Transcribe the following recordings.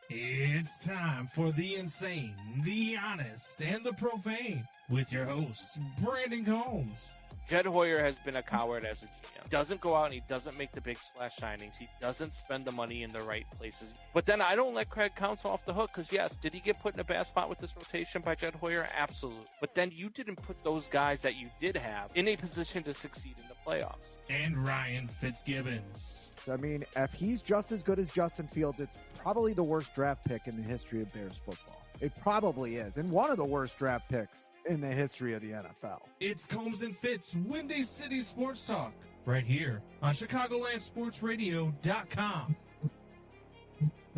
It's time for the insane, the honest, and the profane with your hosts, Brandon Combs. Jed Hoyer has been a coward as a GM. He doesn't go out and he doesn't make the big splash signings. He doesn't spend the money in the right places. But then I don't let Craig Counsell off the hook because, yes, did he get put in a bad spot with this rotation by Jed Hoyer? Absolutely. But then you didn't put those guys that you did have in a position to succeed in the playoffs. And Ryan Fitzgibbons. I mean, if he's just as good as Justin Fields, it's probably the worst draft pick in the history of Bears football. It probably is. And one of the worst draft picks in the history of the NFL. It's Combs and Fitz, Windy City Sports Talk, right here on ChicagolandSportsRadio.com.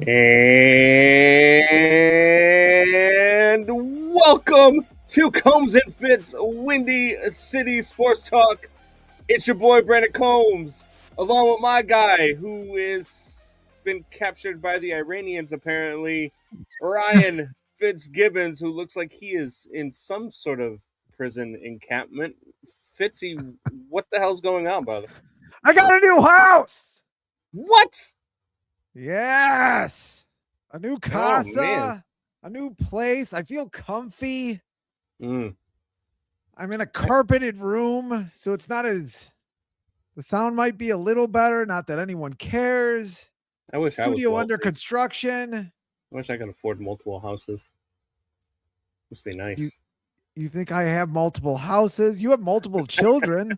And welcome to Combs and Fitz, Windy City Sports Talk. It's your boy, Brandon Combs, along with my guy who is been captured by the Iranians, apparently, Ryan Fitzgibbons, who looks like he is in some sort of prison encampment. Fitzy, what the hell's going on, brother? I got a new house! What? Yes! A new casa, Oh, a new place. I feel comfy. Mm. I'm in a carpeted room, so it's not as... The sound might be a little better, not that anyone cares. I wish Studio I was under wealthy. construction. I wish I could afford multiple houses. Must be nice. You think I have multiple houses? You have multiple children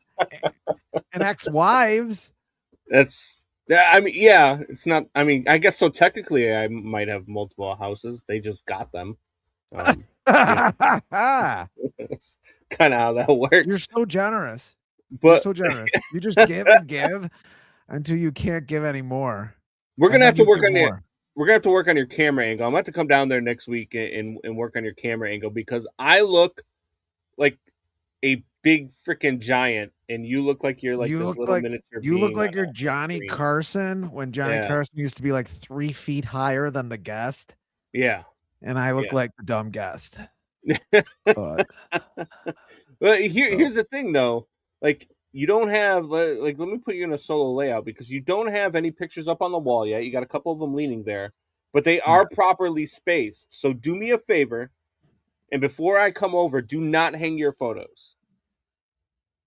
and ex-wives. It's not. I mean, I guess so. Technically, I might have multiple houses. They just got them. You're Kind of how that works. so generous. You're But so generous. You just give and give until you can't give anymore. we're gonna have to work on more. We're gonna have to work on your camera angle. I'm gonna have to come down there next week and work on your camera angle because I look like a big freaking giant, and you look like you're like You this look little like- miniature. You look being like on you're a Johnny screen. Carson when Johnny Yeah. Carson used to be like 3 feet higher than the guest, Yeah. and I look Yeah. like the dumb guest. But Well, here's the thing though. Like you don't have like let me put you in a solo layout because you don't have any pictures up on the wall yet. You got a couple of them leaning there, but they are properly spaced. So do me a favor, and before I come over, do not hang your photos.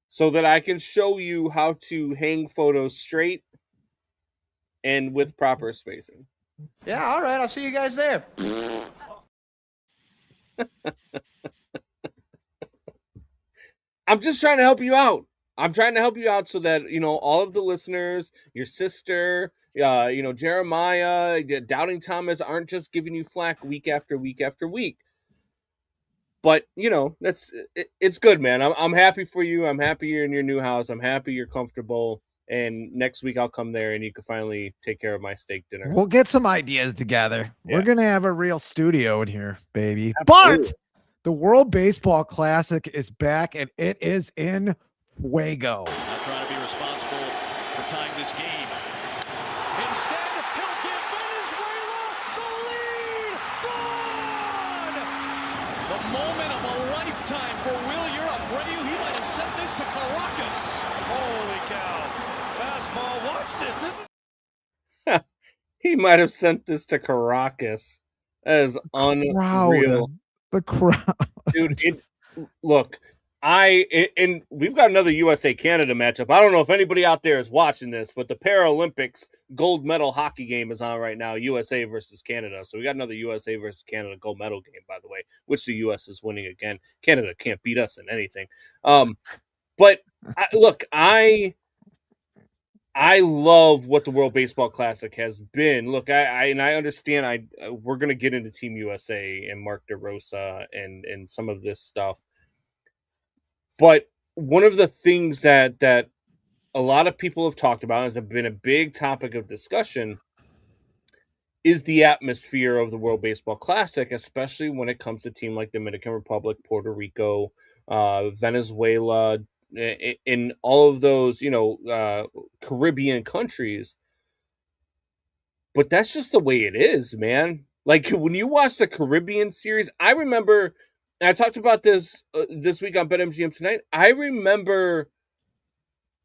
So that I can show you how to hang photos straight and with proper spacing. Yeah, all right. I'll see you guys there. I'm just trying to help you out. I'm trying to help you out so that, you know, all of the listeners, your sister, Jeremiah, Doubting Thomas aren't just giving you flack week after week after week. But, you know, it's good, man. I'm happy for you. I'm happy you're in your new house. I'm happy you're comfortable. And next week I'll come there and you can finally take care of my steak dinner. we'll get some ideas together. Yeah. We're gonna have a real studio in here, baby. Absolutely. But the World Baseball Classic is back, and it is in fuego. Not trying to be responsible for tying this game. Instead, he'll give Venezuela the lead. Gone! The moment of a lifetime for Will Europe. Ready? He might have sent this to Caracas. Holy cow. Fastball. Watch this. This is He might have sent this to Caracas. That is unreal. The crowd. Dude, look, and we've got another USA-Canada matchup. I don't know if anybody out there is watching this, but the Paralympics gold medal hockey game is on right now, USA versus Canada. So we got another USA versus Canada gold medal game, by the way, which the U.S. is winning again. Canada can't beat us in anything. But I love what the World Baseball Classic has been. Look, I understand. We're gonna get into Team USA and Mark DeRosa and some of this stuff, but one of the things that a lot of people have talked about has been a big topic of discussion is the atmosphere of the World Baseball Classic, especially when it comes to teams like Dominican Republic, Puerto Rico, Venezuela, in all of those, Caribbean countries. But that's just the way it is, man. Like when you watch the Caribbean series, I remember, and I talked about this this week on BetMGM Tonight. I remember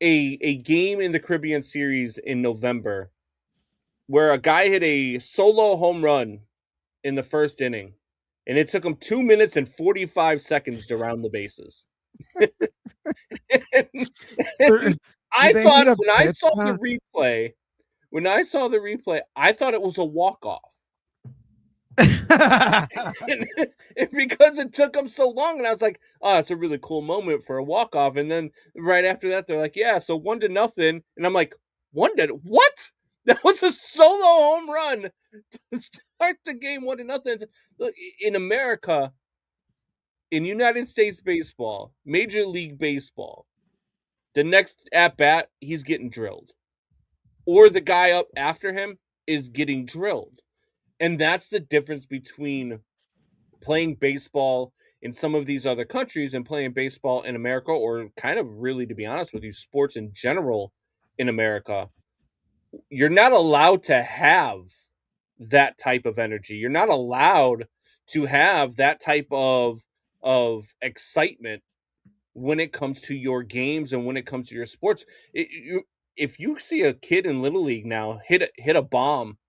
a game in the Caribbean series in November where a guy hit a solo home run in the first inning, and it took them 2 minutes and 45 seconds to round the bases. And I they thought need a when I pitch? saw the replay, I thought it was a walk-off. and because it took them so long, and I was like, oh, it's a really cool moment for a walk-off. And then right after that, they're like, yeah, so 1-0. And I'm like, what? That was a solo home run to start the game 1-0. Look, in America, in United States baseball, Major League Baseball, the next at bat, he's getting drilled. Or the guy up after him is getting drilled. And that's the difference between playing baseball in some of these other countries and playing baseball in America, or kind of really, to be honest with you, sports in general in America. You're not allowed to have that type of energy. You're not allowed to have that type of excitement when it comes to your games and when it comes to your sports. If you see a kid in Little League now hit a bomb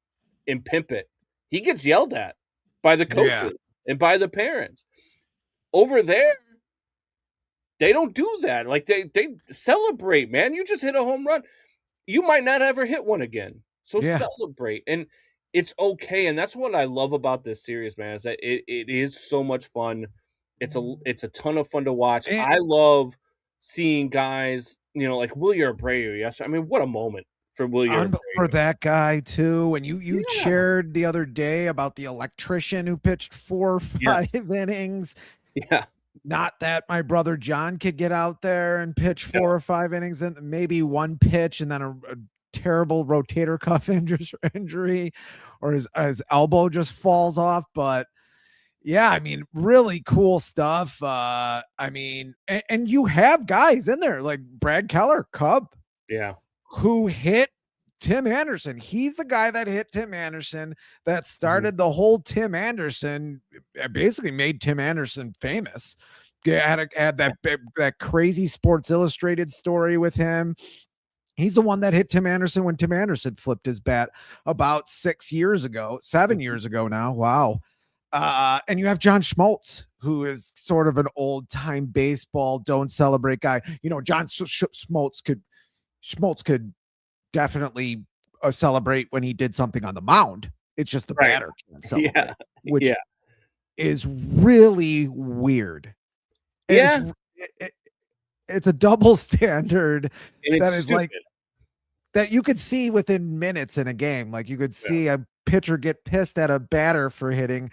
and pimp it, he gets yelled at by the coaches and by the parents. Over there, they don't do that. Like they celebrate, man. You just hit a home run. You might not ever hit one again. So celebrate. And it's okay. And that's what I love about this series, man, is that it is so much fun. It's a ton of fun to watch. I love seeing guys, like Wilyer Abreu. Yes. I mean, what a moment for Wilyer for Abreu. that guy too. And you shared the other day about the electrician who pitched 4 or 5 innings. Yeah. Not that my brother John could get out there and pitch 4 or 5 innings and maybe one pitch and then a terrible rotator cuff injury, or his elbow just falls off. But yeah, I mean, really cool stuff. I mean, and you have guys in there like Brad Keller, Cub, who hit Tim Anderson. He's the guy that hit Tim Anderson, that started the whole Tim Anderson, basically made Tim Anderson famous. Had that crazy Sports Illustrated story with him. He's the one that hit Tim Anderson when Tim Anderson flipped his bat about 7 years ago now. Wow. And you have John Schmaltz, who is sort of an old time baseball don't celebrate guy. John Schmaltz could definitely celebrate when he did something on the mound. It's just the batter can't celebrate, which is really weird. It's a double standard that is stupid. Like that you could see within minutes in a game. Like you could see a pitcher get pissed at a batter for getting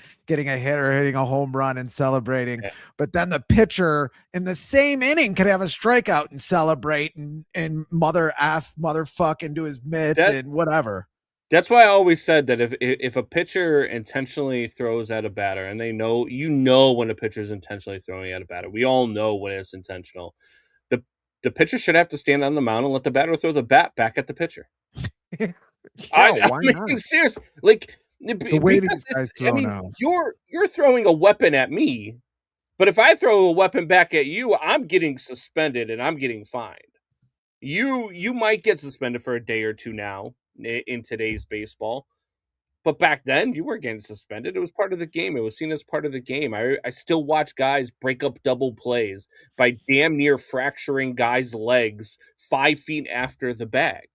a hit or hitting a home run and celebrating. But then the pitcher in the same inning could have a strikeout and celebrate and motherfuck into his mitt and whatever. That's why I always said that if a pitcher intentionally throws at a batter, and they know, when a pitcher is intentionally throwing at a batter, we all know when it's intentional. The pitcher should have to stand on the mound and let the batter throw the bat back at the pitcher. I mean, seriously, like the way these guys throw now. You're throwing a weapon at me, but if I throw a weapon back at you, I'm getting suspended and I'm getting fined. You might get suspended for a day or two now in today's baseball, but back then you weren't getting suspended. It was part of the game. It was seen as part of the game. I still watch guys break up double plays by damn near fracturing guys' legs 5 feet after the bag.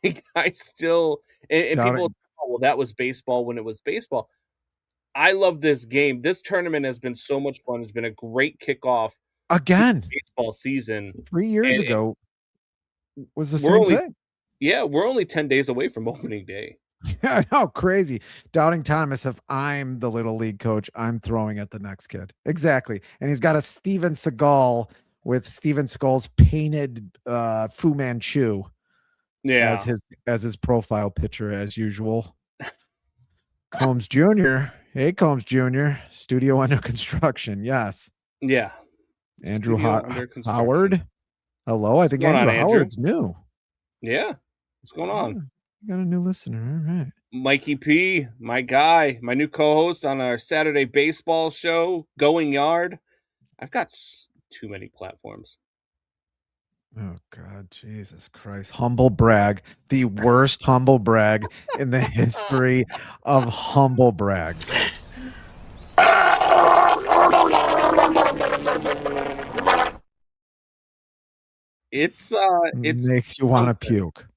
Like I still, and people, well, that was baseball when it was baseball. I love this game. This tournament has been so much fun. It's been a great kickoff again. Baseball season 3 years ago was the same thing. Yeah, we're only 10 days away from opening day. I know, crazy. Doubting Thomas, if I'm the Little League coach, I'm throwing at the next kid. Exactly. And he's got a Steven Seagal with Steven Seagal's painted Fu Manchu as his profile picture as usual. Combs Jr. Hey, Combs Jr. Studio under construction. Yes. Yeah. Andrew Howard. Hello. I think Andrew Howard's new. Yeah. What's going on? You got a new listener. All right. Mikey P, my guy, my new co-host on our Saturday baseball show, Going Yard. I've got too many platforms. Oh God, Jesus Christ. Humble brag. The worst humble brag in the history of humble brags. It's Makes you want to something. puke.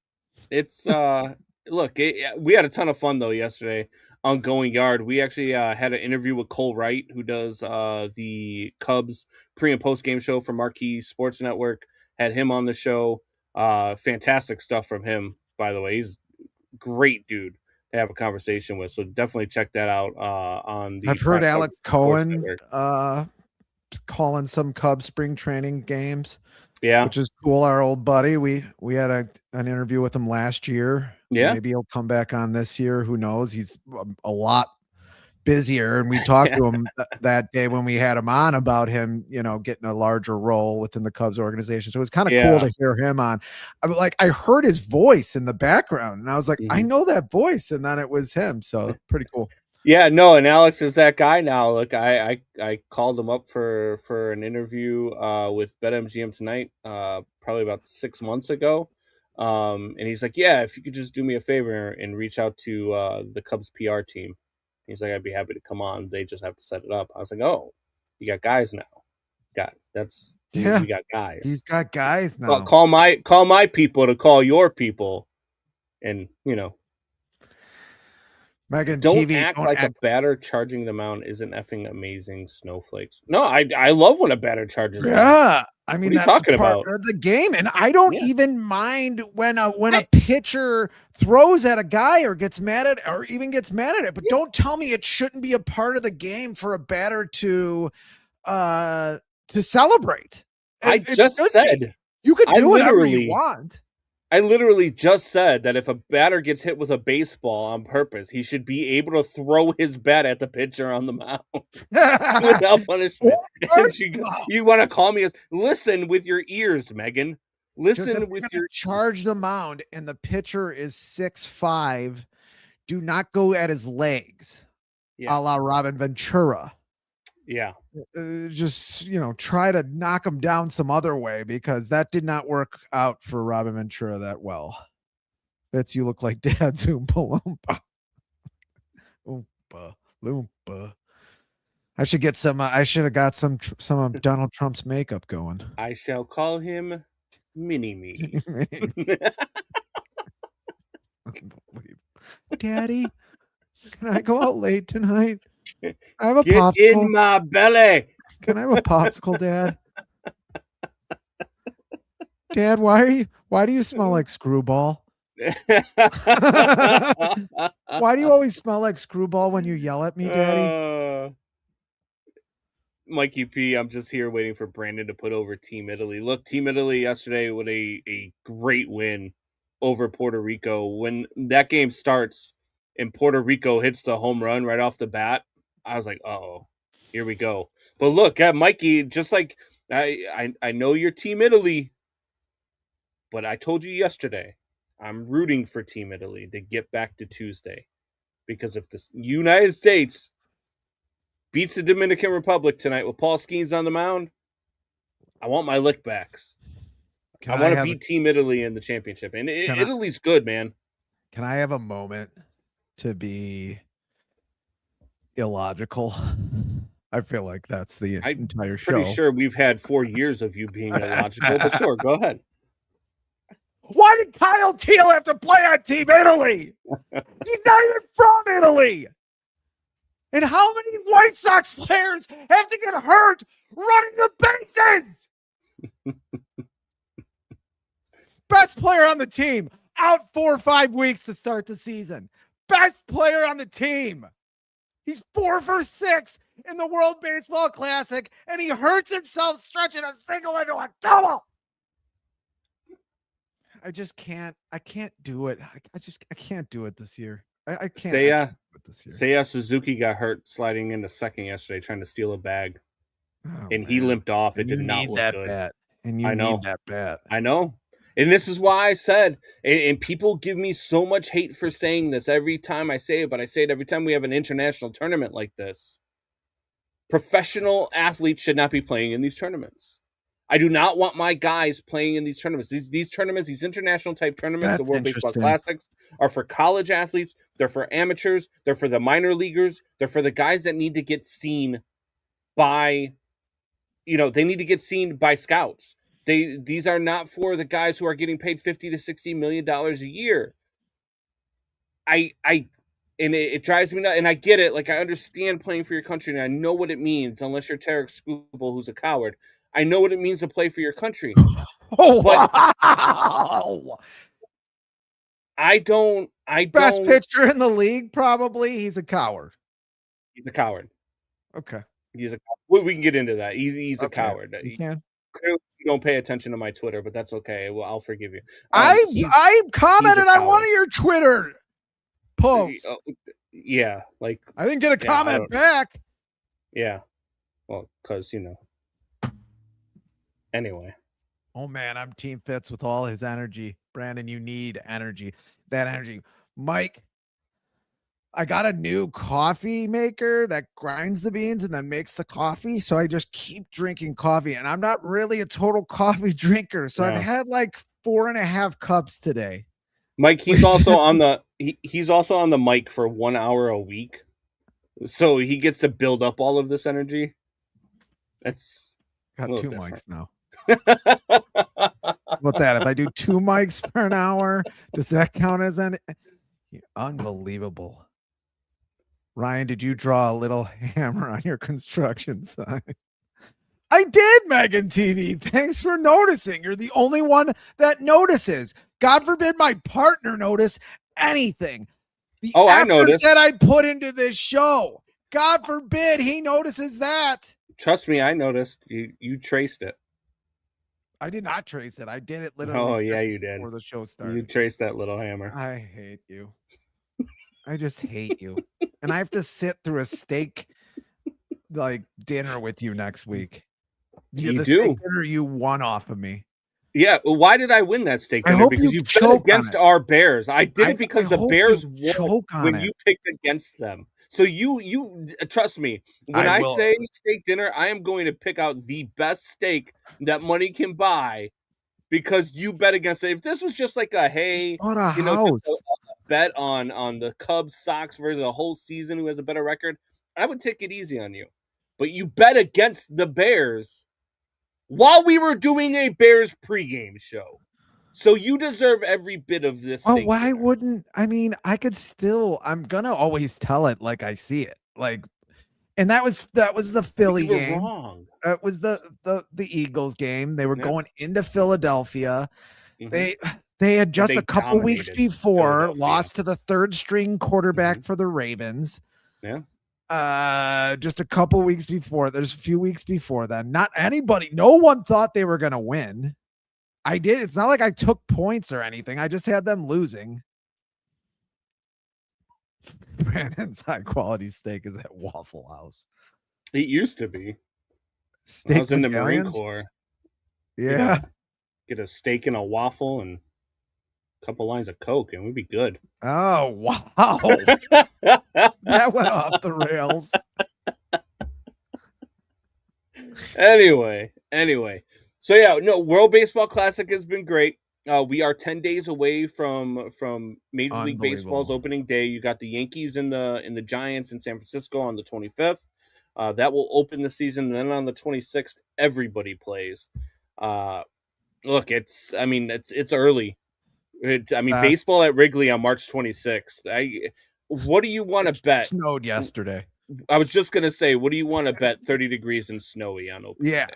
It's look, we had a ton of fun though yesterday on Going Yard. We actually had an interview with Cole Wright, who does the Cubs pre and post game show for Marquee Sports Network. Had him on the show. Fantastic stuff from him, by the way. He's a great dude to have a conversation with. So definitely check that out on the I've heard Craft Alex Sports Cohen Network. calling some Cubs spring training games, Yeah, which is cool. Our old buddy. We had an interview with him last year. yeah, Maybe he'll come back on this year. Who knows? He's a lot busier, and we talked to him that day when we had him on about him, getting a larger role within the Cubs organization. So it was kind of cool yeah. to hear him on. I heard his voice in the background, and I was like, I Mhm. know that voice, and then it was him. So pretty cool. Yeah, no, and Alex is that guy now. Look, I called him up for an interview with BetMGM tonight, probably about 6 months ago. And he's like, yeah, if you could just do me a favor and reach out to the Cubs PR team. He's like, I'd be happy to come on. They just have to set it up. I was like, oh, you got guys now. Yeah, We got guys. he's got guys now. Call my people to call your people, and Megan don't TV, act don't like act. a batter charging the mound isn't effing amazing, snowflakes. No, I love when a batter charges the mound. Yeah, I mean, What are you that's talking part about? of the game, and I don't Yeah. even mind when a pitcher throws at a guy or gets mad at, or even gets mad at it. But don't tell me it shouldn't be a part of the game for a batter to celebrate. I It just should be. said You could I do whatever you literally want. I literally just said that if a batter gets hit with a baseball on purpose, he should be able to throw his bat at the pitcher on the mound without punishment. Or- And you want to call me as listen with your ears, Megan. Just if Listen you're with gonna your charge the mound and the pitcher is 6'5", do not go at his legs, Yeah. a la Robin Ventura. Yeah. Just try to knock him down some other way, because that did not work out for Robin Ventura that well. That's you look like Dad's Oompa Loompa. Oompa Loompa. I should get some. I should have got some of Donald Trump's makeup going. I shall call him Mini Me. Daddy, can I go out late tonight? I have a Get popsicle. in my belly. Can I have a popsicle, Dad? Dad, why do you smell like Screwball? Why do you always smell like Screwball when you yell at me, Daddy? Mikey P, I'm just here waiting for Brandon to put over Team Italy. Look, Team Italy yesterday with a great win over Puerto Rico. When that game starts and Puerto Rico hits the home run right off the bat, I was like, oh, here we go. But look, Mikey, just like I know you're Team Italy, but I told you yesterday, I'm rooting for Team Italy to get back to Tuesday. Because if the United States beats the Dominican Republic tonight with Paul Skeens on the mound, I want my lickbacks. I want to beat Team Italy in the championship. And Italy's good, man. Can I have a moment to be illogical? I feel like that's the entire show. Pretty sure we've had 4 years of you being illogical, but sure, go ahead. Why did Kyle Teal have to play on Team Italy? He's not even from Italy. And how many White Sox players have to get hurt running the bases? Best player on the team, out 4 or 5 weeks to start the season. Best player on the team. He's 4 for 6 in the World Baseball Classic, and he hurts himself stretching a single into a double. I just can't. I can't do it. I can't do it this year. I can't. Seiya Suzuki got hurt sliding into second yesterday trying to steal a bag. And he limped off. It did not look good. Bat. And you need that bat. I know. And this is why I said, and people give me so much hate for saying this every time I say it, but I say it every time we have an international tournament like this. Professional athletes should not be playing in these tournaments. I do not want my guys playing in these tournaments. These tournaments, these international type tournaments, the That's World Baseball interesting. Classics, are for college athletes. They're for amateurs. They're for the minor leaguers. They're for the guys that need to get seen by, they need to get seen by scouts. These are not for the guys who are getting paid $50 to $60 million a year. It drives me nuts, and I get it. Like, I understand playing for your country, and I know what it means. Unless you're Tarek Skubal, who's a coward, I know what it means to play for your country. Oh, But wow. I don't. Best pitcher in the league, probably. He's a coward. He's a coward. Okay. We can get into that. He's a coward. You can. Clearly, you don't pay attention to my Twitter, but that's okay. Well, I'll forgive you. I commented on one of your Twitter posts. Yeah, like I didn't get a comment back. Yeah, well, because Anyway. Oh man, I'm Team Fitz with all his energy. Brandon, you need energy. That energy, Mike. I got a new coffee maker that grinds the beans and then makes the coffee. So I just keep drinking coffee, and I'm not really a total coffee drinker. So I've had like 4.5 cups today. Mike, he's also on the mic for 1 hour a week. So he gets to build up all of this energy. That's got 2 mics now. What's that? If I do 2 mics for an hour, does that count as an unbelievable? Ryan, did you draw a little hammer on your construction sign? I did, Megan TV. Thanks for noticing. You're the only one that notices. God forbid my partner notice anything. I noticed that I put into this show. God forbid he notices that. Trust me, I noticed. You traced it. I did not trace it. I did it literally. Oh yeah, you did. Before the show started. You traced that little hammer. I hate you. I just hate you. And I have to sit through a steak dinner with you next week. You do. Steak dinner you won off of me. Yeah. Why did I win that steak dinner? Because you bet against our Bears. I did it because the Bears won when you picked against them. So you trust me. When I say steak dinner, I am going to pick out the best steak that money can buy because you bet against it. If this was just like just a bet on the Cubs, Sox for the whole season, who has a better record, I would take it easy on you. But you bet against the Bears while we were doing a Bears pregame show. So you deserve every bit of this. Oh, why wouldn't I mean? I'm gonna always tell it like I see it. And that was the Philly game. Wrong. It was the Eagles game. They were going into Philadelphia. Mm-hmm. They had just a couple weeks before lost to the third string quarterback for the Ravens. Yeah. Just a couple weeks before. There's a few weeks before then. No one thought they were going to win. I did. It's not like I took points or anything. I just had them losing. Brandon's high quality steak is at Waffle House. It used to be. Steak I was in the Marine Corps. Yeah. Get a steak and a waffle and a couple lines of Coke, and we'd be good. Oh, wow. That went off the rails. Anyway. So yeah, no, World Baseball Classic has been great. We are 10 days away from Major League Baseball's opening day. You got the Yankees and the Giants in San Francisco on the 25th. That will open the season. And then on the 26th, everybody plays. Look, it's early. Baseball at Wrigley on March 26th. What do you want to bet? Snowed yesterday. I was just going to say, what do you want to bet 30 degrees and snowy on opening day?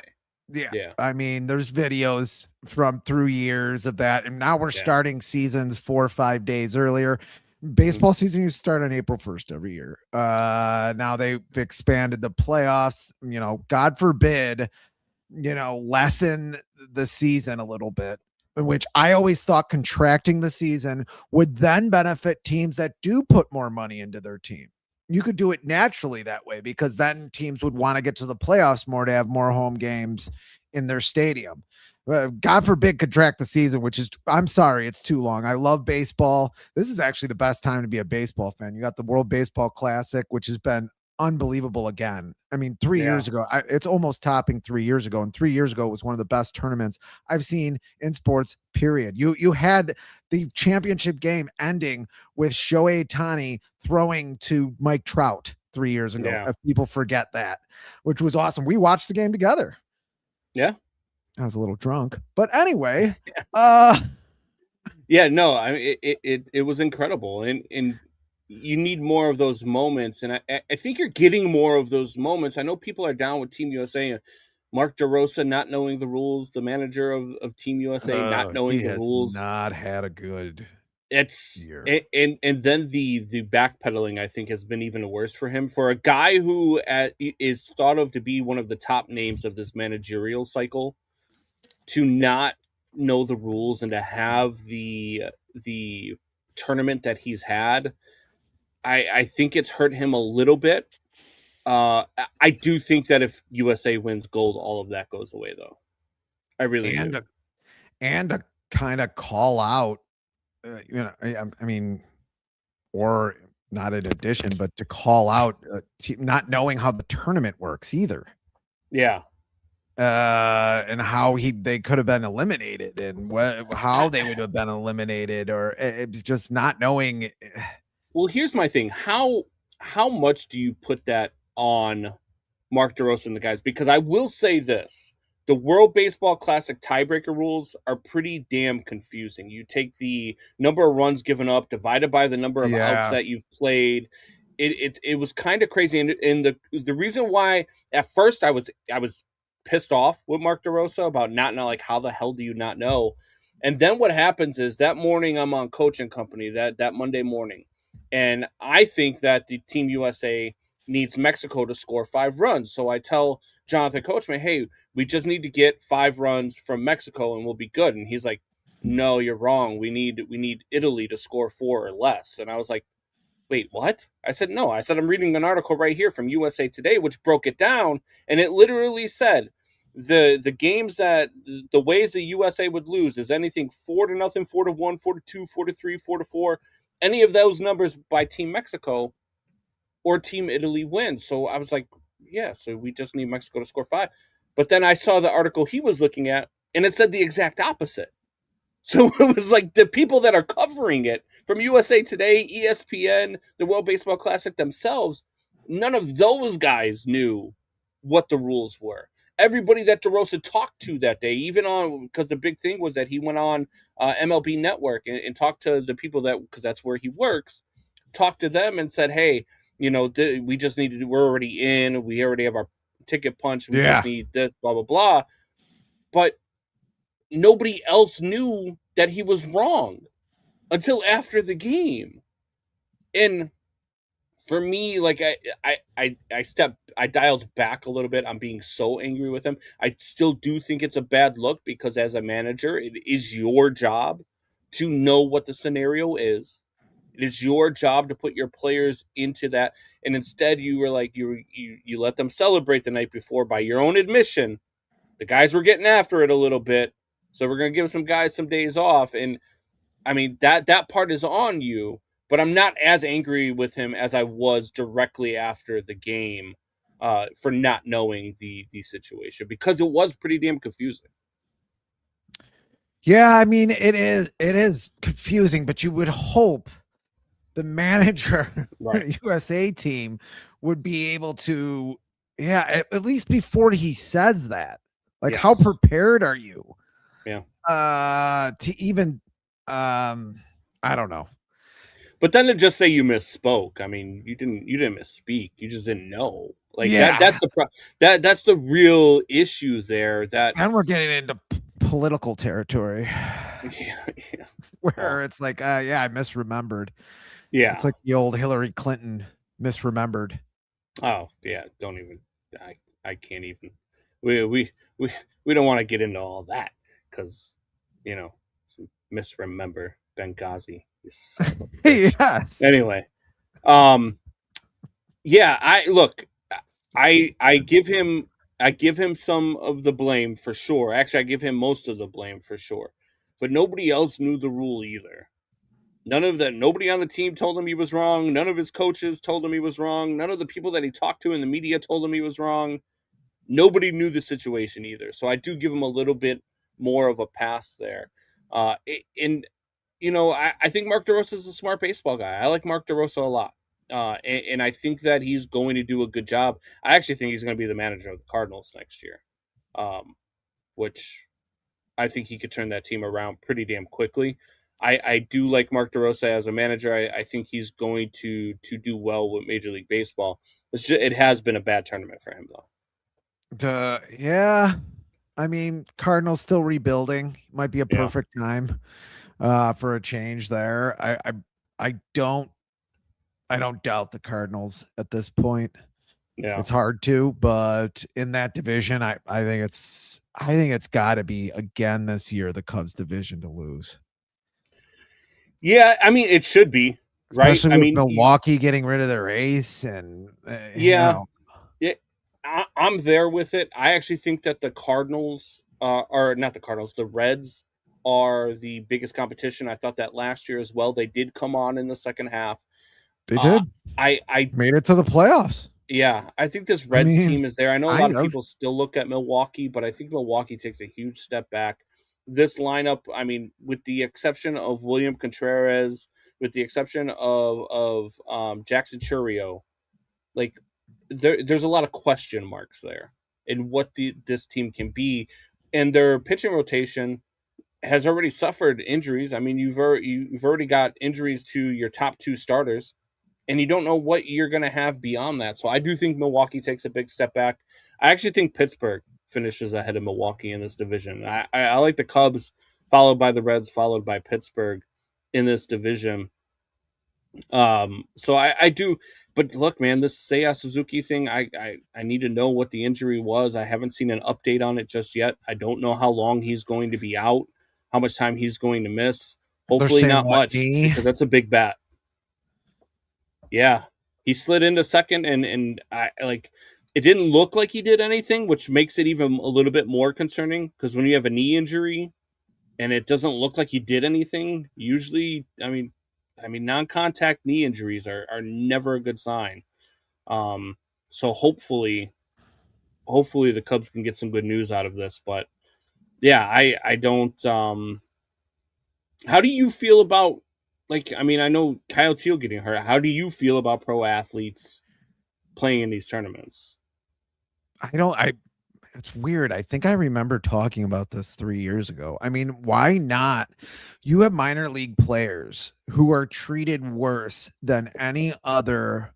Yeah. I mean, there's videos through years of that. And now we're starting seasons 4 or 5 days earlier. Baseball season used to start on April 1st every year. Now they've expanded the playoffs, God forbid, lessen the season a little bit, in which I always thought contracting the season would then benefit teams that do put more money into their team. You could do it naturally that way because then teams would want to get to the playoffs more to have more home games in their stadium. God forbid contract the season, I'm sorry, it's too long. I love baseball. This is actually the best time to be a baseball fan. You got the World Baseball Classic, which has been unbelievable again. I mean, 3 Yeah. years ago, it's almost topping 3 years ago, and 3 years ago was one of the best tournaments I've seen in sports, period. You had the championship game ending with Shohei Ohtani throwing to Mike Trout 3 years ago, Yeah. if people forget that, which was awesome. We watched the game together. Yeah. I was a little drunk, but anyway, Yeah, no, I mean it was incredible, and you need more of those moments, and I think you're getting more of those moments. I know people are down with Team USA, and Mark DeRosa not knowing the rules, the manager of Team USA not knowing he the has rules. not had a good It's year. and then the backpedaling I think has been even worse for him, for a guy who is thought of to be one of the top names of this managerial cycle, to not know the rules and to have the tournament that he's had. I think it's hurt him a little bit. I do think that if USA wins gold, all of that goes away, though. I really do. And to kind of call out, I mean, or not in addition, but to call out not knowing how the tournament works either. Yeah. And how they could have been eliminated, and how they would have been eliminated, or just not knowing. Well, here's my thing. How much do you put that on Mark DeRosa and the guys? Because I will say this. The World Baseball Classic tiebreaker rules are pretty damn confusing. You take the number of runs given up divided by the number of outs that you've played. It was kind of crazy. And the reason why at first I was pissed off with Mark DeRosa about not know, like, how the hell do you not know? And then what happens is that morning I'm on Coaching Company that Monday morning, and I think that the Team USA needs Mexico to score 5 runs. So I tell Jonathan Coachman, hey, we just need to get 5 runs from Mexico and we'll be good. And he's like, no, you're wrong. We need Italy to score 4 or less. And I was like, wait, what? I said, no. I said, I'm reading an article right here from USA Today, which broke it down. And it literally said the games that the ways the USA would lose is anything 4-0, 4-1, 4-2, 4-3, 4-4, any of those numbers by Team Mexico or Team Italy wins. So I was like, yeah, so we just need Mexico to score 5. But then I saw the article he was looking at, and it said the exact opposite. So it was like the people that are covering it from USA Today, ESPN, the World Baseball Classic themselves, none of those guys knew what the rules were. Everybody that DeRosa talked to that day, even on, because the big thing was that he went on MLB Network and talked to the people that, because that's where he works, talked to them and said, hey, we just need to, we're already in, we already have our ticket punched, we just need this, blah, blah, blah. But nobody else knew that he was wrong until after the game. And for me, like, I dialed back a little bit. I'm being so angry with him. I still do think it's a bad look, because as a manager, it is your job to know what the scenario is. It is your job to put your players into that. And instead you were like, you let them celebrate the night before. By your own admission, the guys were getting after it a little bit. So we're going to give some guys some days off. And I mean, that part is on you, but I'm not as angry with him as I was directly after the game for not knowing the situation, because it was pretty damn confusing. Yeah, I mean, it is confusing, but you would hope the manager, Right. USA team, would be able to, at least before he says that, like, how prepared are you? Yeah. To even, I don't know. But then to just say you misspoke, I mean, you didn't misspeak, you just didn't know. Like, that's the real issue there. And we're getting into political territory. Yeah. Where it's like, I misremembered. Yeah. It's like the old Hillary Clinton misremembered. Oh, yeah. Don't even, I can't even, we don't want to get into all that, because, misremember Benghazi. Yes. Anyway, yeah, I give him some of the blame for sure. Actually, I give him most of the blame for sure. But nobody else knew the rule either. Nobody on the team told him he was wrong. None of his coaches told him he was wrong. None of the people that he talked to in the media told him he was wrong. Nobody knew the situation either. So I do give him a little bit more of a pass there. And I think Mark DeRosa is a smart baseball guy. I like Mark DeRosa a lot. And I think that he's going to do a good job. I actually think he's going to be the manager of the Cardinals next year, which I think he could turn that team around pretty damn quickly. I do like Mark DeRosa as a manager. I think he's going to do well with Major League Baseball. It has been a bad tournament for him, though. Yeah. I mean, Cardinals still rebuilding. Might be a perfect time for a change there. I don't doubt the Cardinals at this point. Yeah. It's hard to, but in that division, I think it's got to be again this year the Cubs division to lose. Yeah, I mean it should be, right? Especially with Milwaukee getting rid of their ace and I'm there with it. I actually think that the Cardinals are not the Cardinals, the Reds are the biggest competition. I thought that last year as well. They did come on in the second half. They did. I made it to the playoffs. Yeah, I think this Reds team is there. I know a lot of people still look at Milwaukee, but I think Milwaukee takes a huge step back. This lineup, I mean, with the exception of William Contreras, with the exception of Jackson Chourio, like there's a lot of question marks there in what this team can be, and their pitching rotation has already suffered injuries. I mean, you've already got injuries to your top two starters, and you don't know what you're going to have beyond that. So I do think Milwaukee takes a big step back. I actually think Pittsburgh finishes ahead of Milwaukee in this division. I like the Cubs, followed by the Reds, followed by Pittsburgh in this division. So I do, but look, man, this Seiya Suzuki thing, I need to know what the injury was. I haven't seen an update on it just yet. I don't know how long he's going to be out, how much time he's going to miss. Hopefully not much, because that's a big bat. Yeah, he slid into second, and I like. It didn't look like he did anything, which makes it even a little bit more concerning. Because when you have a knee injury, and it doesn't look like you did anything, usually, I mean, non-contact knee injuries are never a good sign. So hopefully the Cubs can get some good news out of this. But yeah, I don't. How do you feel about? Like, I mean, I know Kyle Teal getting hurt. How do you feel about pro athletes playing in these tournaments? It's weird. I think I remember talking about this 3 years ago. I mean, why not? You have minor league players who are treated worse than any other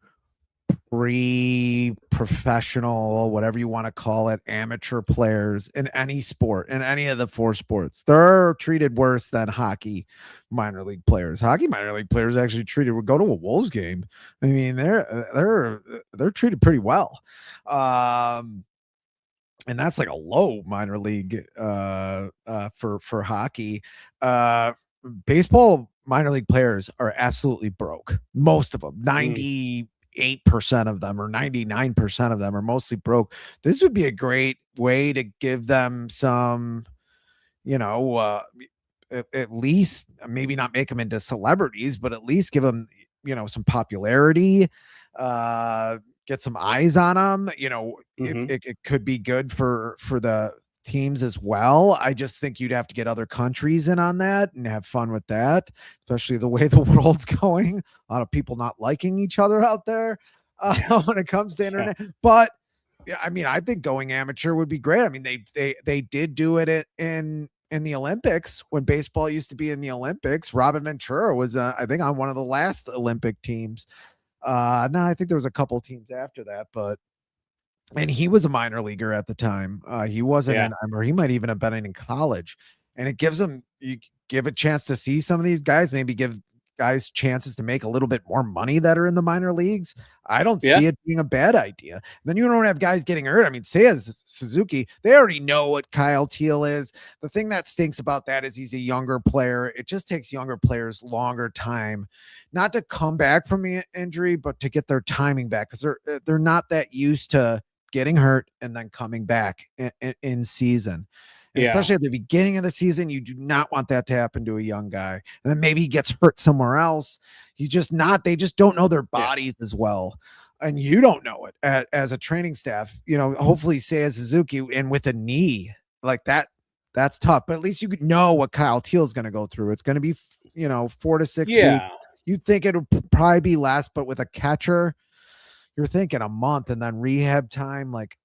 professional, whatever you want to call it, amateur players in any sport, in any of the four sports. They're treated worse than hockey minor league players. Hockey minor league players actually treated, go to a Wolves game. I mean, they're treated pretty well. And that's like a low minor league for hockey. Baseball minor league players are absolutely broke. Most of them, 98% of them or 99% of them are mostly broke. This would be a great way to give them some, at least maybe not make them into celebrities, but at least give them, some popularity, get some eyes on them. It could be good for the teams as well. I just think you'd have to get other countries in on that and have fun with that, especially the way the world's going. A lot of people not liking each other out there when it comes to internet. But yeah, I mean, I think going amateur would be great. I mean, they did do it in the Olympics when baseball used to be in the Olympics. Robin Ventura was, I think, on one of the last Olympic teams. No, I think there was a couple teams after that, and he was a minor leaguer at the time. He wasn't or he might even have been in college, and it gives them, you give a chance to see some of these guys, maybe give guys chances to make a little bit more money that are in the minor leagues. I don't see it being a bad idea. And then you don't have guys getting hurt. I mean, Seiya Suzuki, they already know what Kyle Teal is. The thing that stinks about that is he's a younger player. It just takes younger players longer time, not to come back from the injury, but to get their timing back, because they're not that used to getting hurt and then coming back in season. And especially at the beginning of the season, you do not want that to happen to a young guy. And then maybe he gets hurt somewhere else. He's just not, they just don't know their bodies as well. And you don't know it as a training staff, hopefully Seiya Suzuki, and with a knee like that, that's tough, but at least you could know what Kyle Teal is going to go through. It's going to be, 4 to 6 weeks. You'd think it would probably be less, but with a catcher, you're thinking a month and then rehab time. Like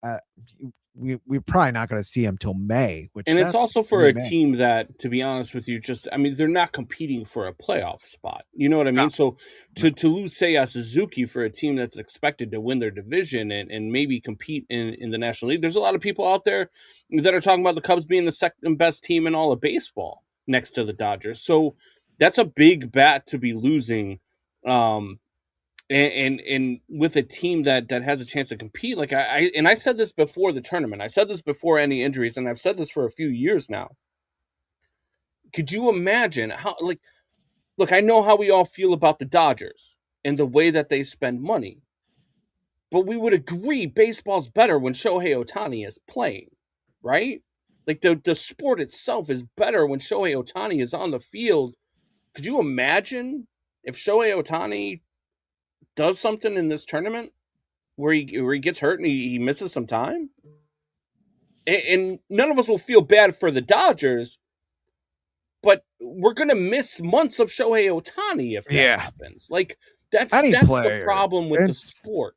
we're probably not going to see him till May, and it's also for a team that, to be honest with you, they're not competing for a playoff spot. You know what I mean? So to lose Seiya Suzuki for a team that's expected to win their division and maybe compete in the National League, there's a lot of people out there that are talking about the Cubs being the second best team in all of baseball next to the Dodgers. So that's a big bat to be losing. And with a team that has a chance to compete, like I said this before the tournament, I said this before any injuries, and I've said this for a few years now. Could you imagine how, look, I know how we all feel about the Dodgers and the way that they spend money, but we would agree baseball's better when Shohei Ohtani is playing, right? Like the sport itself is better when Shohei Ohtani is on the field. Could you imagine if Shohei Ohtani does something in this tournament where he gets hurt and he misses some time? And none of us will feel bad for the Dodgers, but we're going to miss months of Shohei Ohtani if that happens. Like that's the problem with the sport.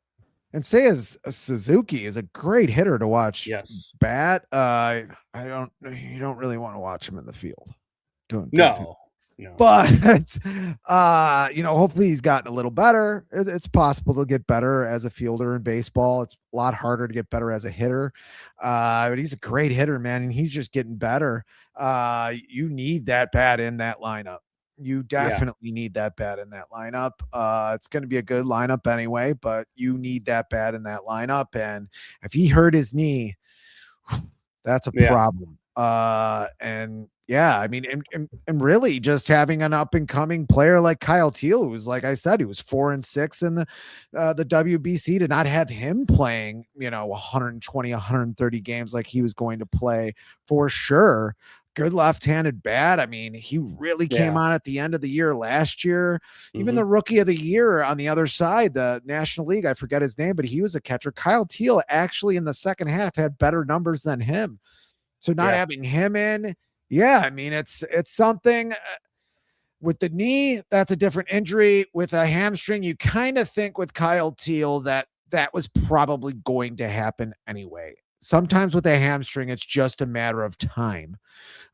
And Seiya Suzuki is a great hitter to watch. Yes. Bat. You don't really want to watch him in the field. No. But hopefully he's gotten a little better. It's possible to get better as a fielder in baseball. It's a lot harder to get better as a hitter. But he's a great hitter, man, and he's just getting better. You need that bat in that lineup. You definitely need that bat in that lineup. It's going to be a good lineup anyway, but you need that bat in that lineup. And if he hurt his knee, that's a problem. And really just having an up and coming player like Kyle Teal, who's, like I said, he was 4-6 in the WBC, to not have him playing, 120, 130 games like he was going to play for sure. Good left-handed bat. I mean, he really came on at the end of the year last year. Even the rookie of the year on the other side, the National League, I forget his name, but he was a catcher. Kyle Teal actually in the second half had better numbers than him. So not having him in, it's something. With the knee, that's a different injury. With a hamstring, you kind of think with Kyle Teal that was probably going to happen anyway. Sometimes with a hamstring, it's just a matter of time.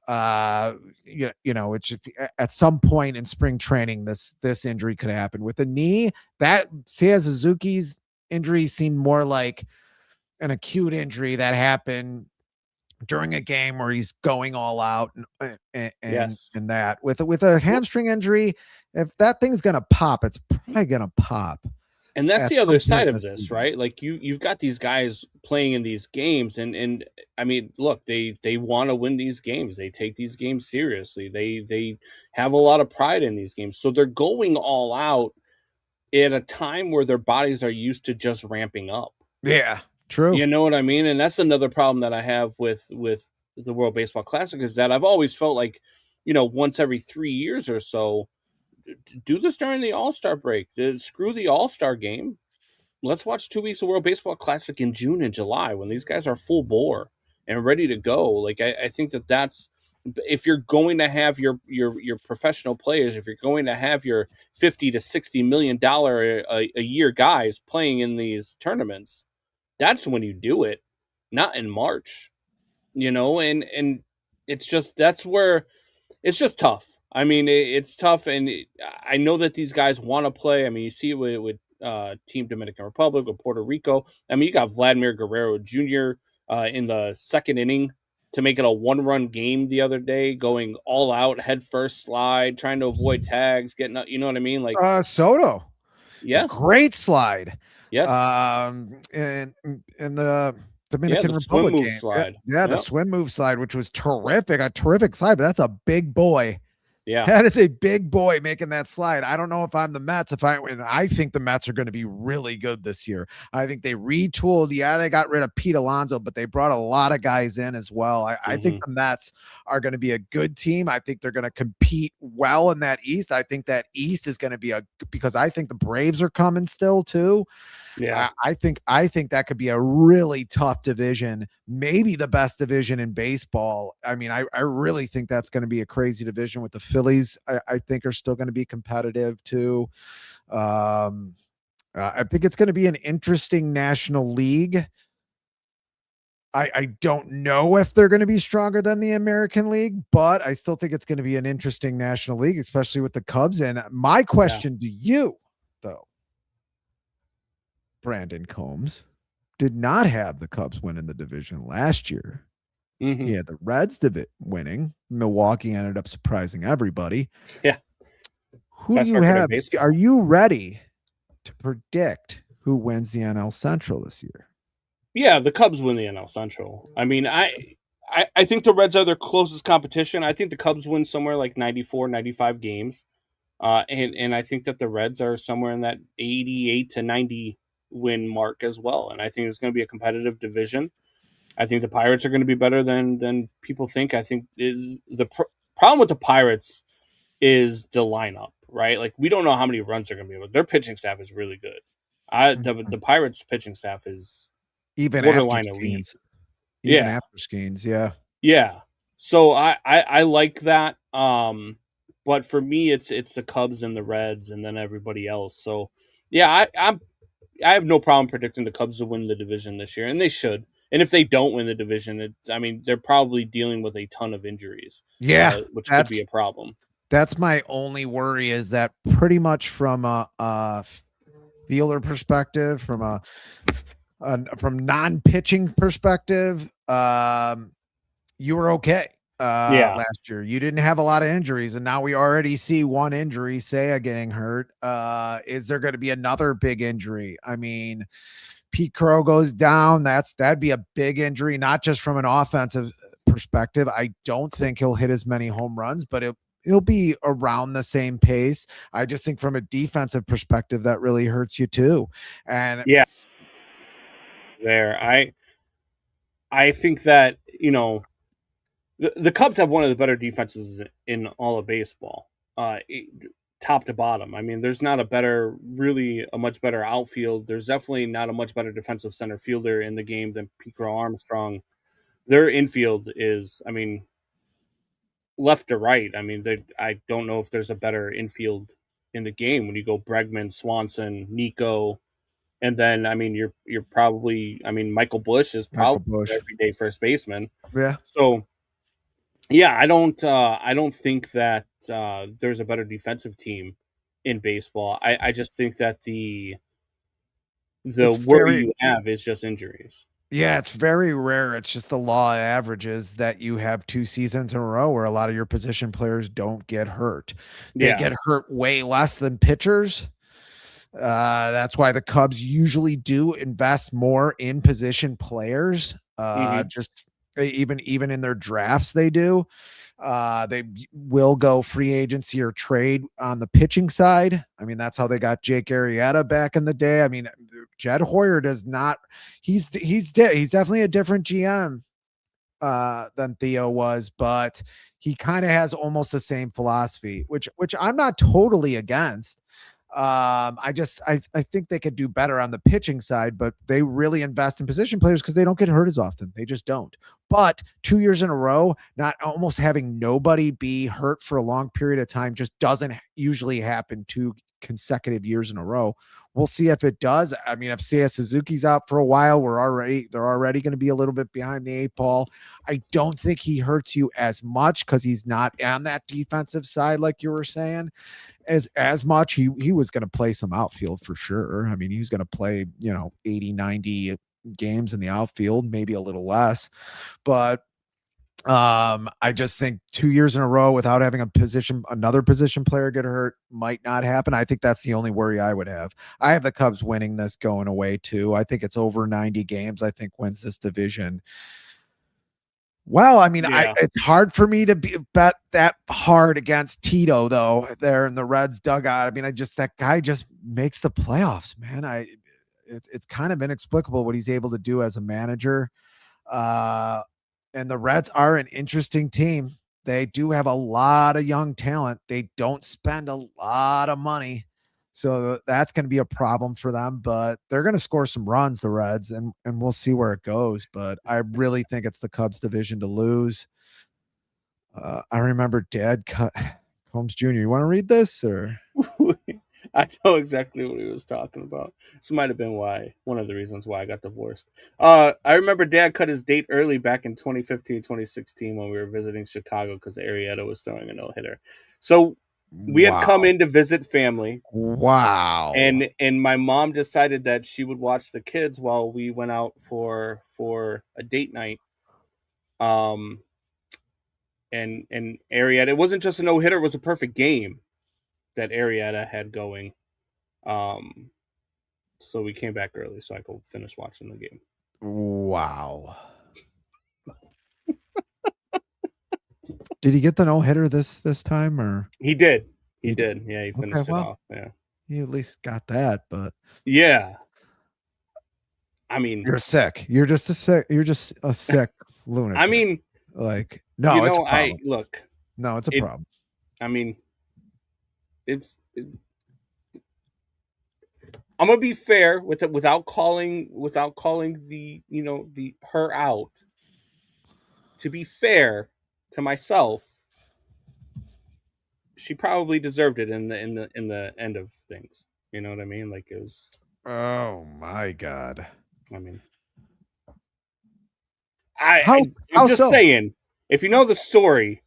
It's just, at some point in spring training, this injury could happen. With a knee, that Seiya Suzuki's injury seemed more like an acute injury that happened during a game where he's going all out and that. With a hamstring injury, if that thing's gonna pop, it's probably gonna pop. And that's the other side of this, right? Like you've got these guys playing in these games, and I mean, look, they want to win these games. They take these games seriously. They have a lot of pride in these games, so they're going all out at a time where their bodies are used to just ramping up. Yeah, true. You know what I mean? And that's another problem that I have with the World Baseball Classic, is that I've always felt like, once every 3 years or so, do this during the All-Star break. Screw the All-Star game. Let's watch 2 weeks of World Baseball Classic in June and July when these guys are full bore and ready to go. Like I think that's, if you're going to have your professional players, if you're going to have your $50 to $60 million a year guys playing in these tournaments, that's when you do it, not in March. And it's just, that's where it's just tough. I mean, it's tough, and I know that these guys want to play. I mean, you see it with Team Dominican Republic, with Puerto Rico. I mean, you got Vladimir Guerrero Jr. In the second inning to make it a 1-run game the other day, going all out, head first slide, trying to avoid tags, getting up. You know what I mean? Like Soto, great slide. Yes, in the Dominican Republic game. Slide. The swim move slide, which was terrific, a terrific slide. But that's a big boy. Yeah. That is a big boy making that slide. I don't know if I'm the Mets. I think the Mets are going to be really good this year. I think they retooled. Yeah, they got rid of Pete Alonso, but they brought a lot of guys in as well. I think the Mets are going to be a good team. I think they're going to compete well in that East. I think that East is going to be because I think the Braves are coming still too. Yeah. I think that could be a really tough division, maybe the best division in baseball. I mean, I really think that's going to be a crazy division with the Phillies. I think are still going to be competitive too. I think it's going to be an interesting National League. I don't know if they're going to be stronger than the American League, but I still think it's going to be an interesting National League, especially with the Cubs. And my question to you, though, Brandon Combs did not have the Cubs winning the division last year. Mm-hmm. He had the Reds winning. Milwaukee ended up surprising everybody. Yeah. Who do you have? Are you ready to predict who wins the NL Central this year? Yeah, the Cubs win the NL Central. I mean, I think the Reds are their closest competition. I think the Cubs win somewhere like 94, 95 games. And I think that the Reds are somewhere in that 88 to 90 win mark as well. And I think it's going to be a competitive division. I think the Pirates are going to be better than people think. I think the problem with the Pirates is the lineup, right? Like, we don't know how many runs they're going to be able. Their pitching staff is really good. The Pirates pitching staff is even borderline after elite. Skeens. Even after Skeens, yeah. Yeah. So I like that. But for me, it's the Cubs and the Reds, and then everybody else. So yeah, I have no problem predicting the Cubs to win the division this year, and they should. And if they don't win the division, they're probably dealing with a ton of injuries. Yeah, which could be a problem. That's my only worry, is that pretty much from a fielder perspective, from non-pitching perspective, you were okay last year. You didn't have a lot of injuries, and now we already see one injury, Seiya getting hurt. Is there going to be another big injury? I mean, Pete Crow goes down. That'd be a big injury, not just from an offensive perspective. I don't think he'll hit as many home runs, but he'll be around the same pace. I just think from a defensive perspective, that really hurts you too. And yeah, I think that, the Cubs have one of the better defenses in all of baseball, top to bottom. I mean, there's not a much better outfield. There's definitely not a much better defensive center fielder in the game than Pete Crow Armstrong. Their infield is, left to right. I don't know if there's a better infield in the game when you go Bregman, Swanson, Nico, and then you're probably Michael Busch is probably everyday first baseman. Yeah. So yeah, I don't think that there's a better defensive team in baseball. I just think that the worry you have is just injuries. Yeah, it's very rare. It's just the law of averages that you have 2 seasons in a row where a lot of your position players don't get hurt. They get hurt way less than pitchers. That's why the Cubs usually do invest more in position players. Just even in their drafts, they do. They will go free agency or trade on the pitching side. That's how they got Jake Arrieta back in the day. Jed Hoyer does not. He's definitely a different GM than Theo was, but he kind of has almost the same philosophy, which I'm not totally against. I think they could do better on the pitching side, but they really invest in position players because they don't get hurt as often. They just don't. But 2 years in a row, not almost having nobody be hurt for a long period of time just doesn't usually happen 2 consecutive years in a row. We'll see if it does. If Seiya Suzuki's out for a while, they're already going to be a little bit behind the 8 ball. I don't think he hurts you as much because he's not on that defensive side, like you were saying, as much. He was going to play some outfield for sure. He was going to play, 80, 90 games in the outfield, maybe a little less, but I just think 2 years in a row without having another position player get hurt might not happen. I think that's the only worry I would have. I have the Cubs winning this going away too. I think it's over 90 games. I think wins this division Well, I mean, Yeah. it's hard for me to bet that hard against Tito though. There in the Reds dugout. I mean, that guy just makes the playoffs, man. It's kind of inexplicable what he's able to do as a manager. And the Reds are an interesting team. They do have a lot of young talent. They don't spend a lot of money. So that's going to be a problem for them, but they're going to score some runs, the Reds, and we'll see where it goes. But I really think it's the Cubs division to lose. I remember Dad cut Holmes Jr. You want to read this or? I know exactly what he was talking about. This might have been one of the reasons why I got divorced. I remember Dad cut his date early back in 2015, 2016 when we were visiting Chicago because Arrieta was throwing a no-hitter. So we had come in to visit family. Wow. And my mom decided that she would watch the kids while we went out for a date night. And Arrieta, it wasn't just a no-hitter, it was a perfect game that Arrieta had going. So we came back early so I could finish watching the game. Wow. Did he get the no-hitter this time or? He did. He did. Yeah, he finished it off. Yeah. He at least got that, but yeah. I mean, you're sick. You're just a sick lunatic. I mean, like, no, it's a problem. No, it's a problem. I mean, I'm gonna be fair with it without calling the her out. To be fair to myself, she probably deserved it in the end of things. You know what I mean? Like it was. Oh my God. I mean, I'm just saying. If you know the story,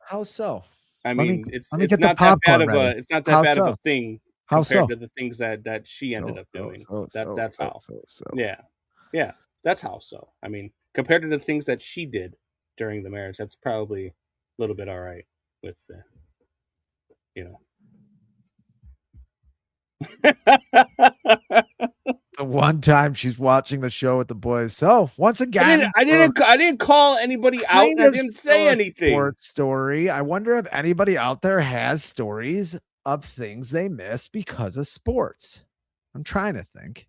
how so? I mean, it's not that bad of a thing compared to the things that she ended up doing. That's how. Yeah, that's how. So I mean, compared to the things that she did during the marriage, that's probably a little bit all right with The one time she's watching the show with the boys. So once again, I didn't call anybody out. I didn't say anything. Sports story. I wonder if anybody out there has stories of things they missed because of sports. I'm trying to think.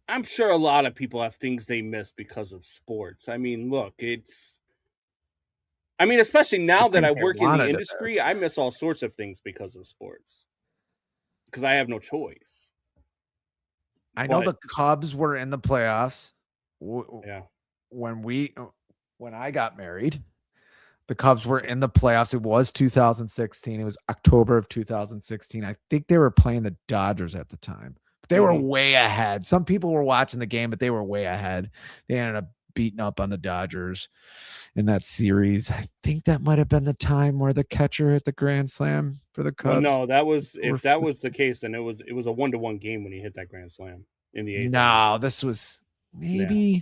I'm sure a lot of people have things they miss because of sports. I mean, look, especially now that I work in the industry, I miss all sorts of things because of sports. Because I have no choice. I know the Cubs were in the playoffs. Yeah. When I got married, the Cubs were in the playoffs. It was 2016. It was October of 2016. I think they were playing the Dodgers at the time. But they were way ahead. Some people were watching the game, but they were way ahead. They ended up beating up on the Dodgers in that series. I think that might have been the time where the catcher hit the grand slam for the Cubs. Well, no, if that was the case, then it was a 1-1 game when he hit that grand slam in the 8th. No, this was maybe. Yeah.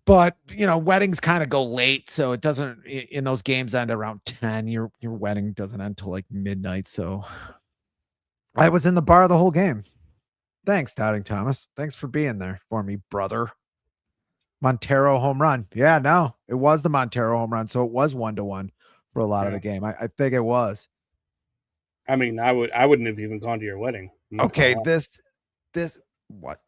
But weddings kind of go late, so it doesn't. In those games end around 10. Your wedding doesn't end till like midnight. So I was in the bar the whole game. Thanks, Doubting Thomas. Thanks for being there for me, brother. Montero home run. Yeah, no, it was the Montero home run. So it was 1-1 for a lot of the game. I think it was. I mean, I wouldn't have even gone to your wedding. Okay, this what?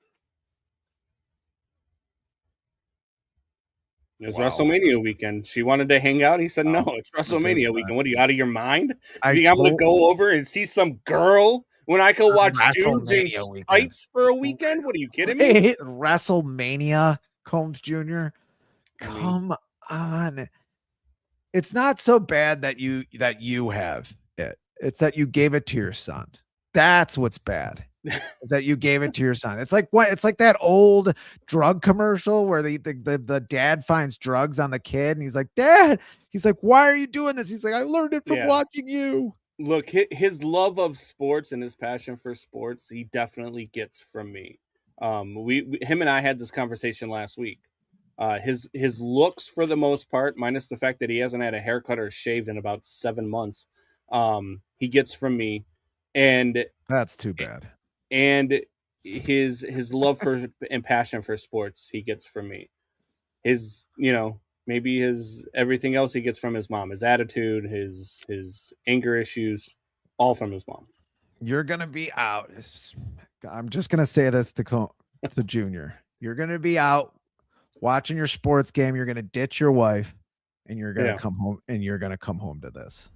It was WrestleMania weekend. She wanted to hang out. He said, no, it's WrestleMania weekend. What are you, out of your mind? I'm going to go over and see some girl when I could watch dudes in fights for a weekend? What are you kidding me? WrestleMania, Combs Jr. Come on. It's not so bad that you have it. It's that you gave it to your son. That's what's bad. Is that you gave it to your son. It's like what? It's like that old drug commercial where the dad finds drugs on the kid and he's like, Dad, he's like, why are you doing this? He's like, I learned it from watching you. Look, his love of sports and his passion for sports, he definitely gets from me. Him and I had this conversation last week. His looks, for the most part, minus the fact that he hasn't had a haircut or shaved in about 7 months, he gets from me, and that's too bad. And his love for and passion for sports he gets from me. His, maybe his everything else he gets from his mom, his attitude, his anger issues, all from his mom. You're gonna be out. I'm just gonna say this to Junior. You're gonna be out watching your sports game. You're gonna ditch your wife, and you're gonna come home. And you're gonna come home to this.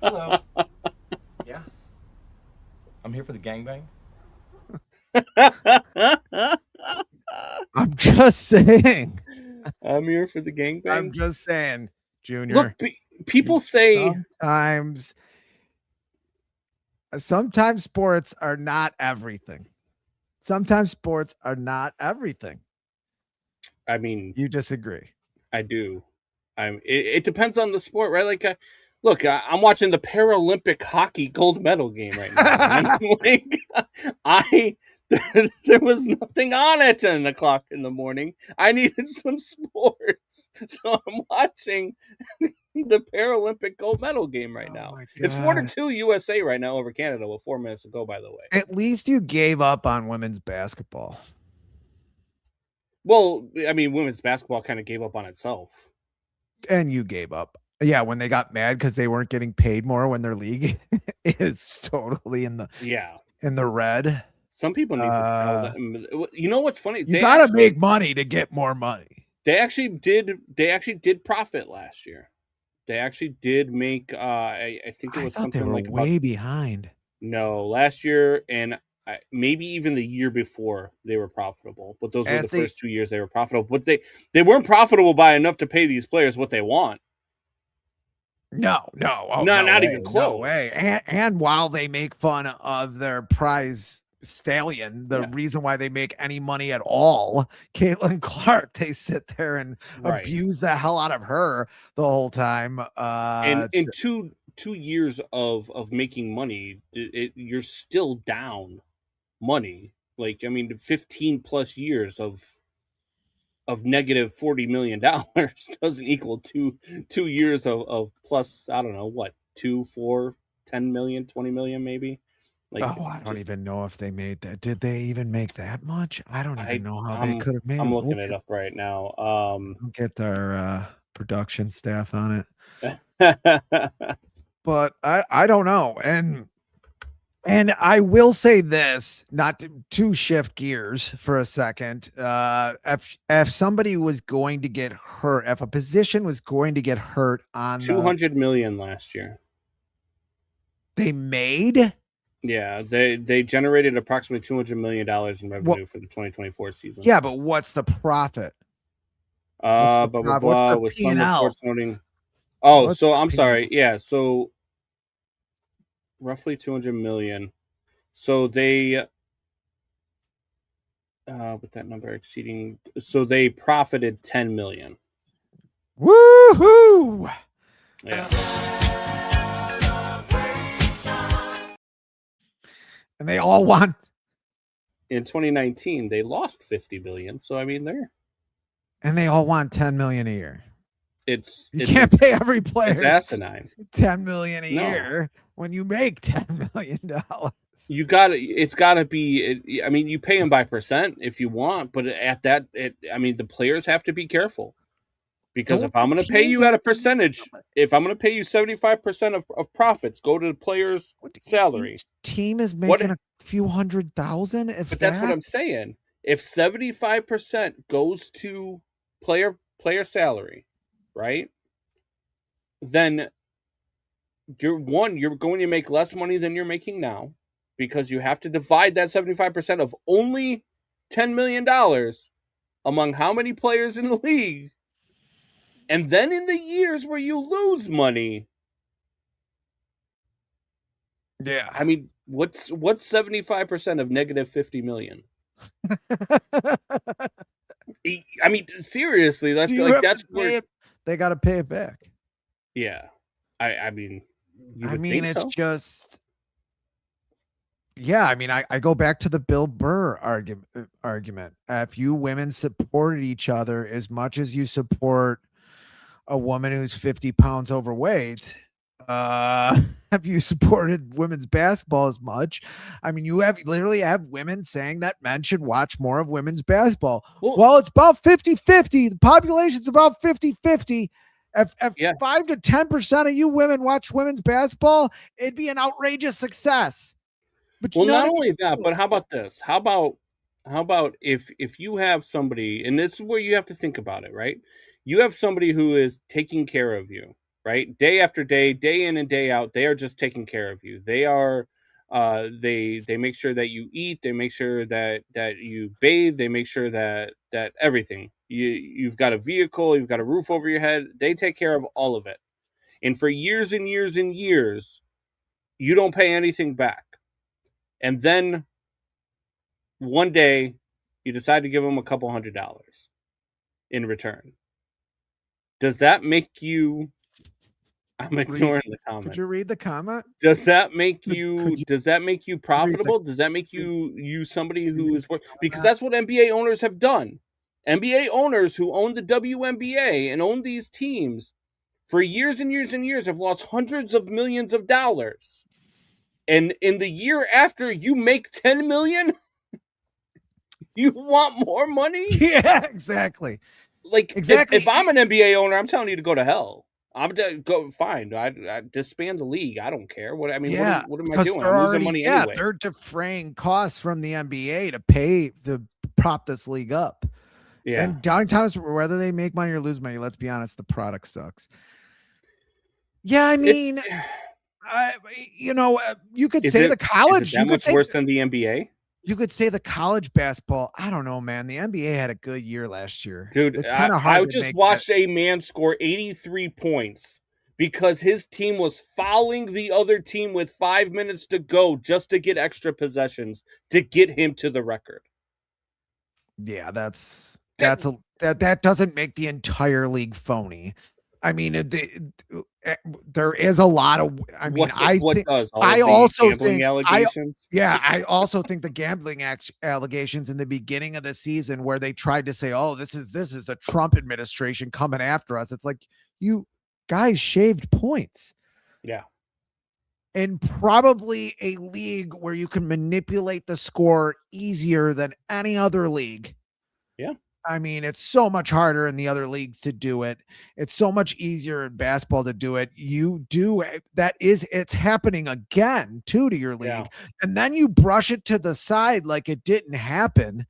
Hello. Yeah. I'm here for the gangbang. I'm just saying. I'm here for the gangbang. I'm just saying, Junior. Look, people say sometimes sports are not everything. Sometimes sports are not everything. I mean, you disagree. I do. It depends on the sport, right? Like, look, I'm watching the Paralympic hockey gold medal game right now. There was nothing on at 10 o'clock in the morning. I needed some sports, so I'm watching the Paralympic gold medal game right now. It's 4-2 USA right now over Canada with 4 minutes to go, by the way. At least you gave up on women's basketball. Well, I mean, women's basketball kind of gave up on itself. And you gave up. Yeah, when they got mad because they weren't getting paid more when their league is totally in the red. Some people need to tell them. You know what's funny? You got to make money to get more money. They actually did profit last year. They actually did make. I think it was something they were like way behind. No, last year and maybe even the year before they were profitable. But those were the first 2 years they were profitable. But they weren't profitable by enough to pay these players what they want. No, not even close. No way. And while they make fun of their prize stallion, the reason why they make any money at all, Caitlin Clark, they sit there and abuse the hell out of her the whole time. And in 2 years of making money, you're still down money. Like, I mean, 15 plus years of negative $40 million doesn't equal two years of plus, I don't know what, 2, 4, 10 million, 20 million maybe. Like, I don't even know if they made that. Did they even make that much? I don't even know how they could have made it. I'm looking it up right now. We'll get our production staff on it. But I don't know. And I will say this, not to shift gears for a second. If somebody was going to get hurt, if a position was going to get hurt on $200 million last year, they made. Yeah, they generated approximately $200 million in revenue for the 2024 season. Yeah, but what's the profit? With some reports noting. Oh, so I'm sorry. Yeah, so roughly 200 million. So they with that number exceeding, so they profited 10 million. Woohoo! Yeah. And they all want. In 2019, they lost 50 billion. So I mean, and they all want 10 million a year. You can't pay every player. It's asinine. 10 million a year when you make $10 million. It's gotta be. I mean, you pay them by percent if you want, but at that, I mean, the players have to be careful. Because if I'm going to pay you at a percentage, if I'm going to pay you 75% of profits, go to the player's salary. Each team is making a few $100,000. But that's what I'm saying. If 75% goes to player salary, right? Then you're going to make less money than you're making now because you have to divide that 75% of only $10 million among how many players in the league. And then in the years where you lose money, I mean, what's 75% of negative 50 million? I mean, seriously, that's where they got to pay it back. Yeah, I mean, it's just. Yeah, I mean, I go back to the Bill Burr argument. If you women supported each other as much as you support a woman who's 50 pounds overweight, have you supported women's basketball as much? I mean, you have literally have women saying that men should watch more of women's basketball. Well, it's about 50-50. The population's about 50-50. If 5 to 10% of you women watch women's basketball, it'd be an outrageous success. But not only that, but how about this? How about if you have somebody, and this is where you have to think about it, right? You have somebody who is taking care of you, right? Day after day, day in and day out, they are just taking care of you. They are they make sure that you eat, they make sure that you bathe, they make sure that everything. You've got a vehicle, you've got a roof over your head. They take care of all of it. And for years and years and years, you don't pay anything back. And then one day you decide to give them a couple $100 in return. Does that make you... I'm ignoring the comment. Could you read the comment? Does that make you profitable? Does that make you somebody who is worth... Because that's what NBA owners have done. NBA owners who own the WNBA and own these teams for years and years and years have lost hundreds of millions of dollars. And in the year after you make 10 million, you want more money? Yeah, exactly. Like, exactly. If I'm an NBA owner, I'm telling you to go to hell. I'm go fine. I disband the league. I don't care. What am I doing? I'm losing money anyway. They're defraying costs from the NBA to prop this league up. Yeah. And down times, whether they make money or lose money, let's be honest, the product sucks. Yeah, I mean, you could say the college. Is it that much worse than the NBA? You could say the college basketball. I don't know, man. The NBA had a good year last year. Dude, it's kind of hard. I just watched a man score 83 points because his team was fouling the other team with 5 minutes to go just to get extra possessions to get him to the record. Yeah, that doesn't make the entire league phony. I mean, there is a lot of. I mean, I also think the gambling allegations in the beginning of the season, where they tried to say, "Oh, this is the Trump administration coming after us." It's like, you guys shaved points. Yeah. And probably a league where you can manipulate the score easier than any other league. Yeah. I mean, it's so much harder in the other leagues to do it. It's so much easier in basketball to do it. It's happening again too to your league. Yeah. And then you brush it to the side like it didn't happen.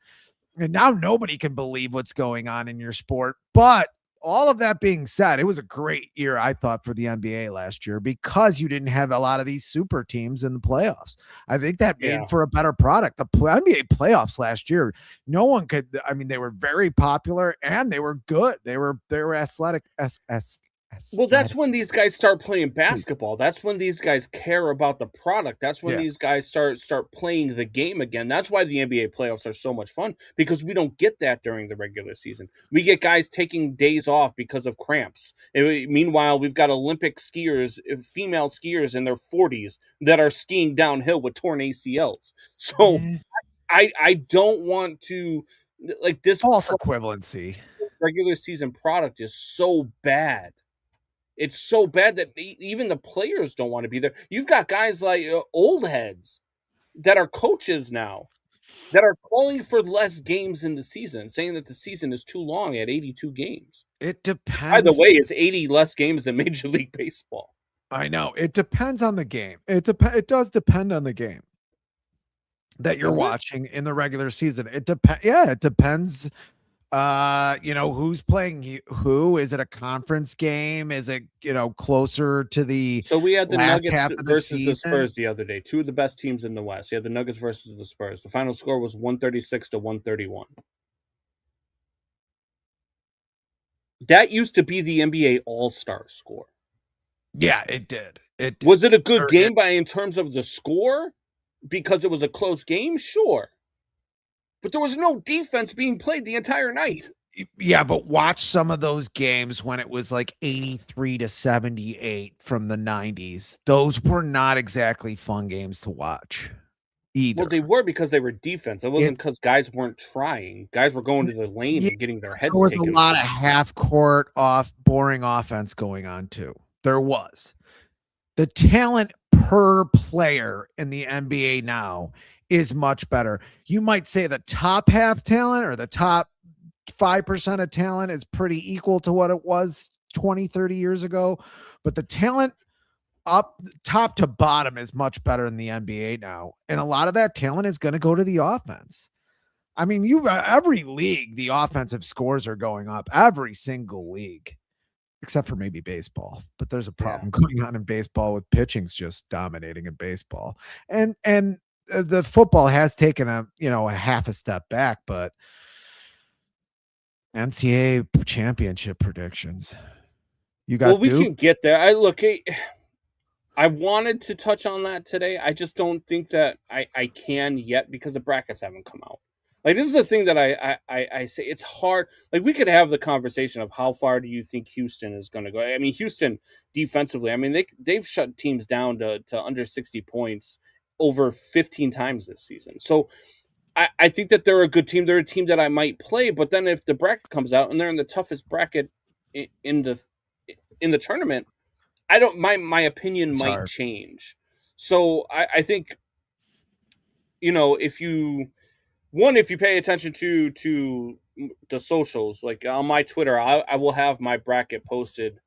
And now nobody can believe what's going on in your sport. But all of that being said, it was a great year, I thought, for the NBA last year because you didn't have a lot of these super teams in the playoffs. I think that made for a better product. The NBA playoffs last year, no one could. I mean, they were very popular and they were good. They were athletic. Well, that's when these guys start playing basketball. That's when these guys care about the product. That's when these guys start playing the game again. That's why the NBA playoffs are so much fun, because we don't get that during the regular season. We get guys taking days off because of cramps. Meanwhile, we've got Olympic skiers, female skiers in their 40s that are skiing downhill with torn ACLs. So I don't want to, like, this false equivalency. Regular season product is so bad. It's so bad that even the players don't want to be there. You've got guys like old heads that are coaches now that are calling for less games in the season, saying that the season is too long at 82 games. It depends. By the way, it's 80 less games than Major League Baseball. I know. It depends on the game. It does depend on the game that you're watching in the regular season. It depends. Who's playing who? Is it a conference game? Is it, closer to the... So we had the Nuggets versus the Spurs the other day. Two of the best teams in the West. You had the Nuggets versus the Spurs. The final score was 136-131. That used to be the NBA All-Star score. Yeah, it did. Was it a good game in terms of the score? Because it was a close game? Sure. But there was no defense being played the entire night. Yeah, but watch some of those games when it was like 83-78 from the 90s. Those were not exactly fun games to watch. either. Well, they were because they were defense. It wasn't because guys weren't trying. Guys were going to the lane and getting their heads There was taken. a lot of half-court boring offense going on too. There was. The talent per player in the NBA now is much better. You might say the top half talent or the top 5% of talent is pretty equal to what it was 20, 30 years ago, but the talent up top to bottom is much better in the NBA now. And a lot of that talent is going to go to the offense. I mean, every league, the offensive scores are going up, every single league, except for maybe baseball. But there's a problem going on in baseball with pitching's just dominating in baseball. And the football has taken a half a step back, but NCAA championship predictions. You got we can get there. I wanted to touch on that today. I just don't think that I can yet because the brackets haven't come out. Like, this is the thing that I say. It's hard. Like, we could have the conversation of how far do you think Houston is going to go. I mean, Houston defensively, I mean, they've shut teams down to under 60 points over 15 times this season. So I think that they're a good team. They're a team that I might play. But then if the bracket comes out and they're in the toughest bracket in the tournament, my opinion might change. So I think, if you pay attention to the socials, like on my Twitter, I will have my bracket posted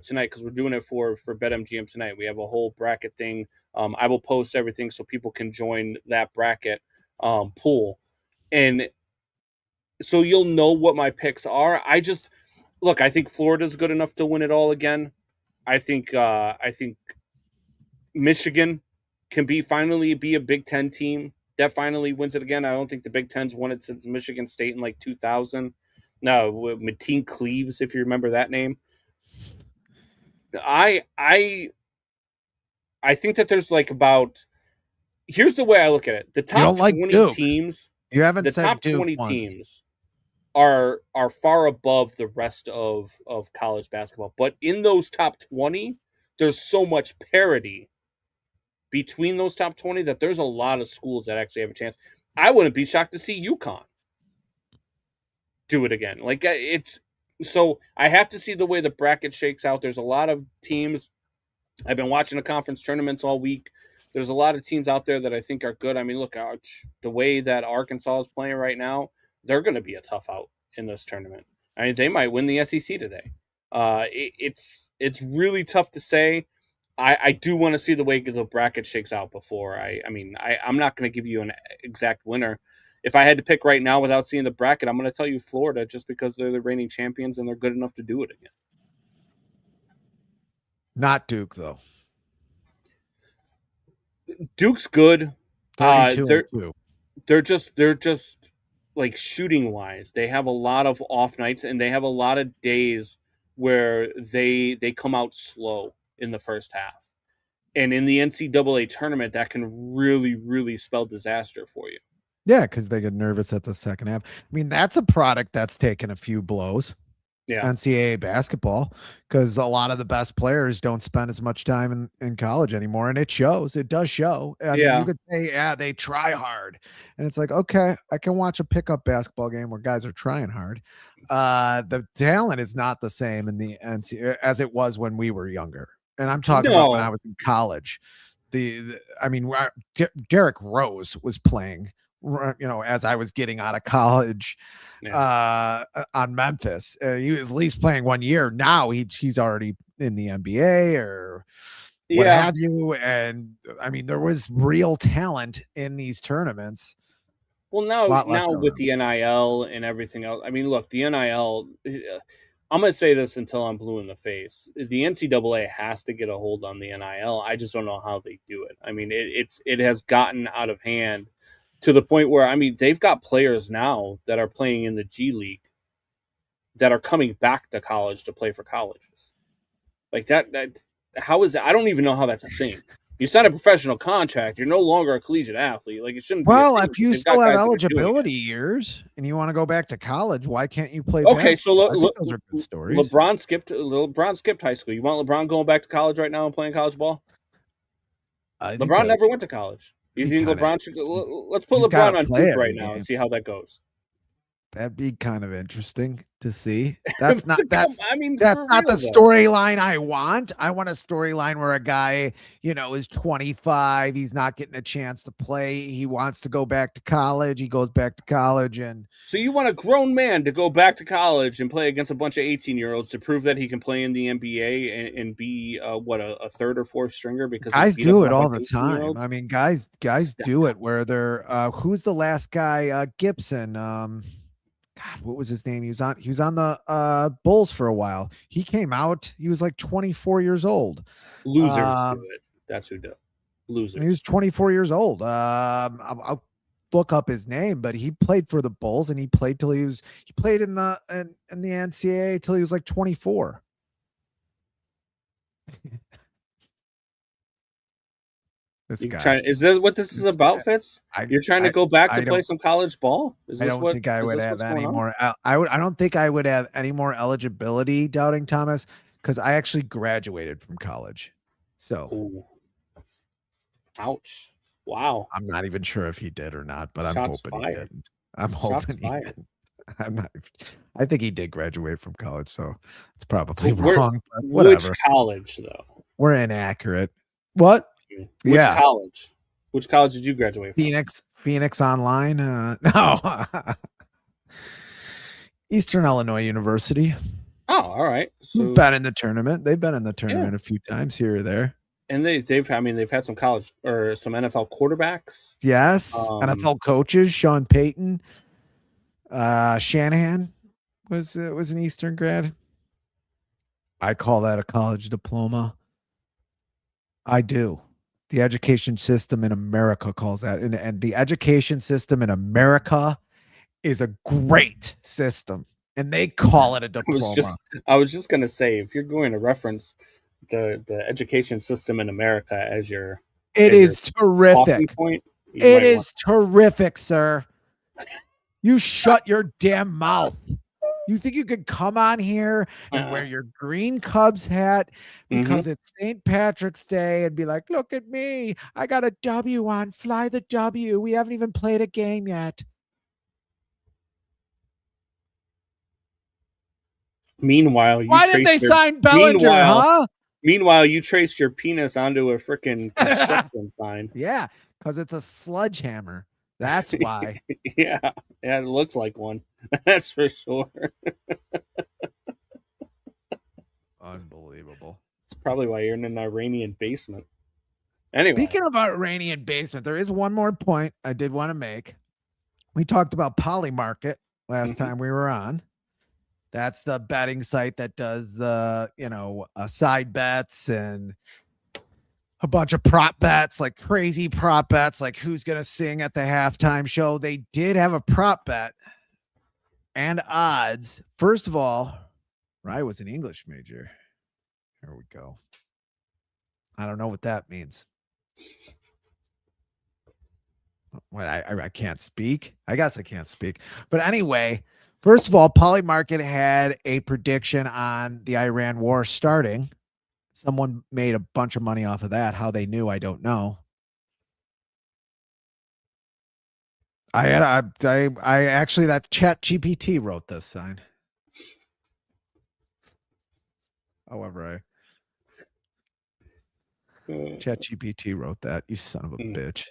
tonight because we're doing it for BetMGM tonight. We have a whole bracket thing. I will post everything so people can join that bracket pool, and so you'll know what my picks are. I think Florida's good enough to win it all again. I think Michigan can finally be a Big Ten team that finally wins it again. I don't think the Big Ten's won it since Michigan State in like 2000. No, Mateen Cleaves, if you remember that name. I think that there's like about. Here's the way I look at it: the top 20 teams. You haven't the said top Duke 20 once. teams are far above the rest of college basketball. But in those top 20, there's so much parity between those top 20 that there's a lot of schools that actually have a chance. I wouldn't be shocked to see UConn do it again. Like, so I have to see the way the bracket shakes out. There's a lot of teams. I've been watching the conference tournaments all week. There's a lot of teams out there that I think are good. I mean, look, the way that Arkansas is playing right now, they're going to be a tough out in this tournament. I mean, they might win the SEC today. It's really tough to say. I do want to see the way the bracket shakes out before I'm not going to give you an exact winner. If I had to pick right now without seeing the bracket, I'm going to tell you Florida just because they're the reigning champions and they're good enough to do it again. Not Duke though. Duke's good. 32-2. They're just like shooting wise. They have a lot of off nights and they have a lot of days where they come out slow in the first half. And in the NCAA tournament, that can really, really spell disaster for you. Yeah, because they get nervous at the second half. I mean, that's a product that's taken a few blows. Yeah. NCAA basketball, because a lot of the best players don't spend as much time in college anymore, and it shows. It does show. I mean, you could say, yeah, they try hard, and it's like, okay, I can watch a pickup basketball game where guys are trying hard. The talent is not the same in the NCAA as it was when we were younger, and I'm talking about when I was in college. Derrick Rose was playing, as I was getting out of college on Memphis. He was at least playing 1 year. Now he's already in the NBA or what have you. And I mean, there was real talent in these tournaments. Well, now with the NIL and everything else, I mean, look, the NIL, I'm going to say this until I'm blue in the face. The NCAA has to get a hold on the NIL. I just don't know how they do it. I mean, it has gotten out of hand to the point where, I mean, they've got players now that are playing in the G League that are coming back to college to play for colleges. Like that how is that? I don't even know how that's a thing. You sign a professional contract, you're no longer a collegiate athlete. Like, it shouldn't be. Well, if you still have eligibility years and you want to go back to college, why can't you play basketball? So look, those are good stories. LeBron skipped high school. You want LeBron going back to college right now and playing college ball? LeBron never went to college. You think LeBron should? Let's put He's LeBron gotta on play Duke every right now and game. see how that goes. That'd be kind of interesting to see. That's not that's I mean, that's for not the real, though. storyline I want. I want a storyline where a guy, is 25, he's not getting a chance to play. He wants to go back to college. He goes back to college, and So you want a grown man to go back to college and play against a bunch of 18-year-olds to prove that he can play in the NBA and be a third or fourth stringer because he guys beat up do on it a all bunch the of time. 18-year-olds? I mean, guys do it where they're who's the last guy? Gibson. God, what was his name? He was on the Bulls for a while. He came out, he was like 24 years old. Losers do it. That's who does. Losers. He was 24 years old. I'll look up his name, but he played for the Bulls, and he played in the NCAA till he was like 24. Is this what this is about, Fitz? You're trying to go back to play some college ball? I don't think I would have any more. I don't think I would have any more eligibility, Doubting Thomas, because I actually graduated from college. So, ooh. Ouch! Wow. I'm not even sure if he did or not, but I'm hoping he didn't. I'm hoping he didn't. I'm not. I think he did graduate from college, so it's probably wrong. But whatever. Which college, though? We're inaccurate. What? Which college? Which college did you graduate from? Phoenix Online? No. Eastern Illinois University. Oh, all right. So we've been in the tournament. They've been in the tournament a few times here or there. And they've had some college or some NFL quarterbacks. Yes. NFL coaches, Sean Payton. Shanahan was an Eastern grad. I call that a college diploma. I do. The education system in America calls that. And the education system in America is a great system. And they call it a diploma. I was just going to say, if you're going to reference the education system in America as your terrific. Point, it is terrific, sir. You shut your damn mouth. You think you could come on here and wear your green Cubs hat because it's St. Patrick's Day and be like, look at me. I got a W on. Fly the W. We haven't even played a game yet. Meanwhile, why did they sign Bellinger, huh? Meanwhile, you traced your penis onto a freaking construction sign. Yeah, because it's a sledgehammer. That's why. Yeah, it looks like one. That's for sure. Unbelievable. It's probably why you're in an Iranian basement. Anyway. Speaking of Iranian basement, there is one more point I did want to make. We talked about Polymarket last time we were on. That's the betting site that does the, side bets and a bunch of prop bets, like crazy prop bets, like who's going to sing at the halftime show. They did have a prop bet and odds. First of all, I was an English major. Here we go. I don't know what that means. What, I can't speak. I guess I can't speak. But anyway, first of all, Polymarket had a prediction on the Iran war starting. Someone made a bunch of money off of that. How they knew, I don't know. I actually, that Chat GPT wrote this sign. However, Chat GPT wrote that. You son of a bitch.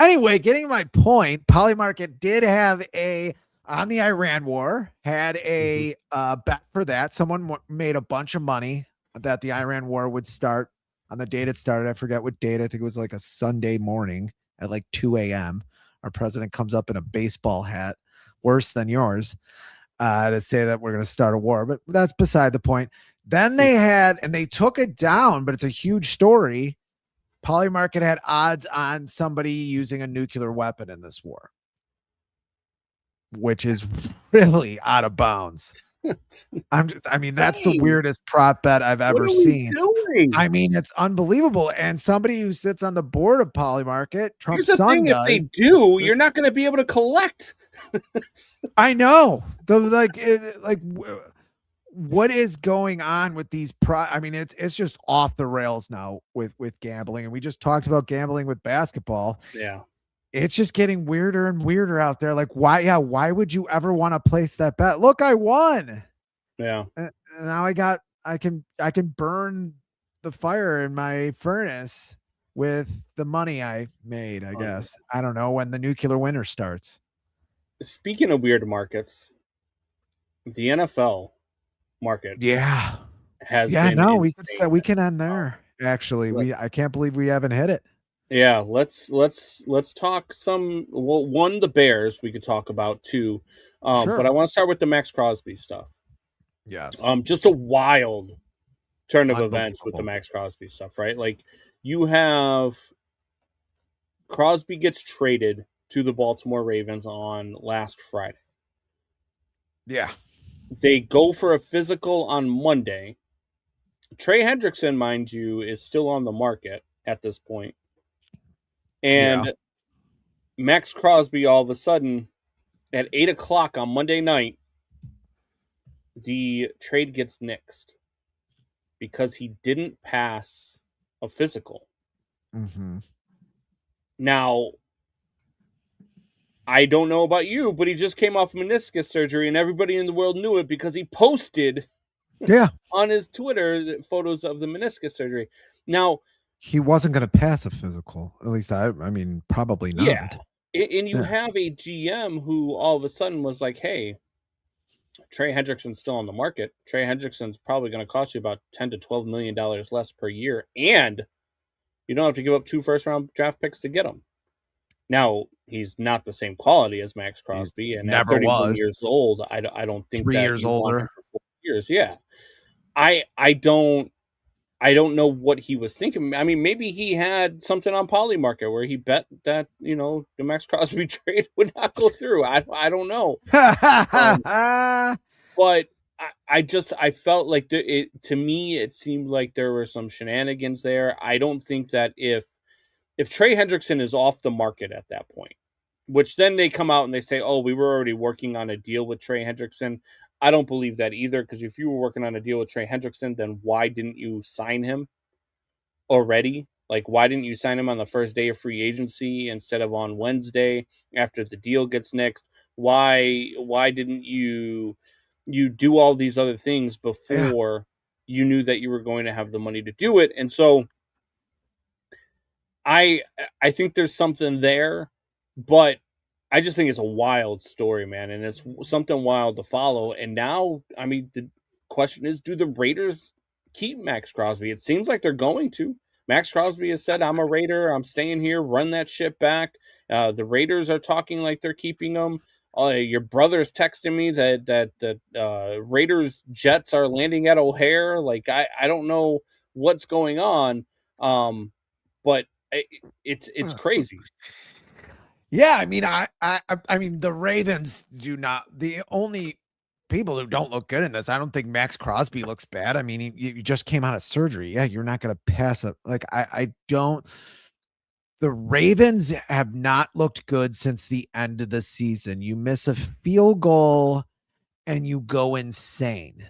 Anyway, getting my point, Polymarket did have on the Iran war, had a bet for that. Someone made a bunch of money that the Iran war would start on the date it started. I forget what date. I think it was like a Sunday morning at like 2 a.m. Our president comes up in a baseball hat, worse than yours, to say that we're going to start a war. But that's beside the point. Then they took it down, but it's a huge story. Polymarket had odds on somebody using a nuclear weapon in this war, which is really out of bounds. That's the weirdest prop bet I've ever seen. I mean, it's unbelievable. And somebody who sits on the board of Polymarket, Trump's son does. If they do, you're not going to be able to collect. I know. what is going on with these I mean, it's just off the rails now with gambling. And we just talked about gambling with basketball. Yeah. It's just getting weirder and weirder out there. Like, why would you ever want to place that bet? Look, I won. Yeah. And now I can burn the fire in my furnace with the money I made, I guess. I don't know when the nuclear winter starts. Speaking of weird markets, the NFL market Yeah. has Yeah, been no, insane. we can end there. Actually, I can't believe we haven't hit it. Yeah, let's talk some. Well, one, the Bears we could talk about too, Sure. but I want to start with the Max Crosby stuff. Yes. Just a wild turn of events with the Max Crosby stuff, right? Like, you have Crosby gets traded to the Baltimore Ravens on last Friday. Yeah. They go for a physical on Monday. Trey Hendrickson, mind you, is still on the market at this point. And Max Crosby, all of a sudden, at 8 o'clock on Monday night, the trade gets nixed because he didn't pass a physical. Mm-hmm. Now, I don't know about you, but he just came off meniscus surgery, and everybody in the world knew it because he posted on his Twitter photos of the meniscus surgery. Now, he wasn't going to pass a physical. At least I mean, probably not. Yeah. And you have a GM who all of a sudden was like, hey, Trey Hendrickson's still on the market. Trey Hendrickson's probably going to cost you about $10 to $12 million less per year. And you don't have to give up 2 first-round draft picks to get him. Now, he's not the same quality as Max Crosby. And never at 31 was. years old, I don't think 3 that years you want older. him for 4 years. Yeah. I don't know what he was thinking. I mean, maybe he had something on Polymarket where he bet that, the Max Crosby trade would not go through. I don't know. But I felt like to me, it seemed like there were some shenanigans there. I don't think that if Trey Hendrickson is off the market at that point, which then they come out and they say, oh, we were already working on a deal with Trey Hendrickson. I don't believe that either, because if you were working on a deal with Trey Hendrickson, then why didn't you sign him already? Like, why didn't you sign him on the first day of free agency instead of on Wednesday after the deal gets nixed? Why didn't you do all these other things before you knew that you were going to have the money to do it? And so I think there's something there, but I just think it's a wild story, man, and it's something wild to follow. And now, I mean, the question is, do the Raiders keep Max Crosby? It seems like they're going to. Max Crosby has said, I'm a Raider. I'm staying here. Run that ship back. The Raiders are talking like they're keeping him. Your brother's texting me that Raiders jets are landing at O'Hare. Like, I don't know what's going on, but it's crazy. Yeah, I mean, I mean, the Ravens do not. The only people who don't look good in this, I don't think Max Crosby looks bad. I mean, you just came out of surgery. Yeah, you're not going to pass it. Like, I don't. The Ravens have not looked good since the end of the season. You miss a field goal and you go insane,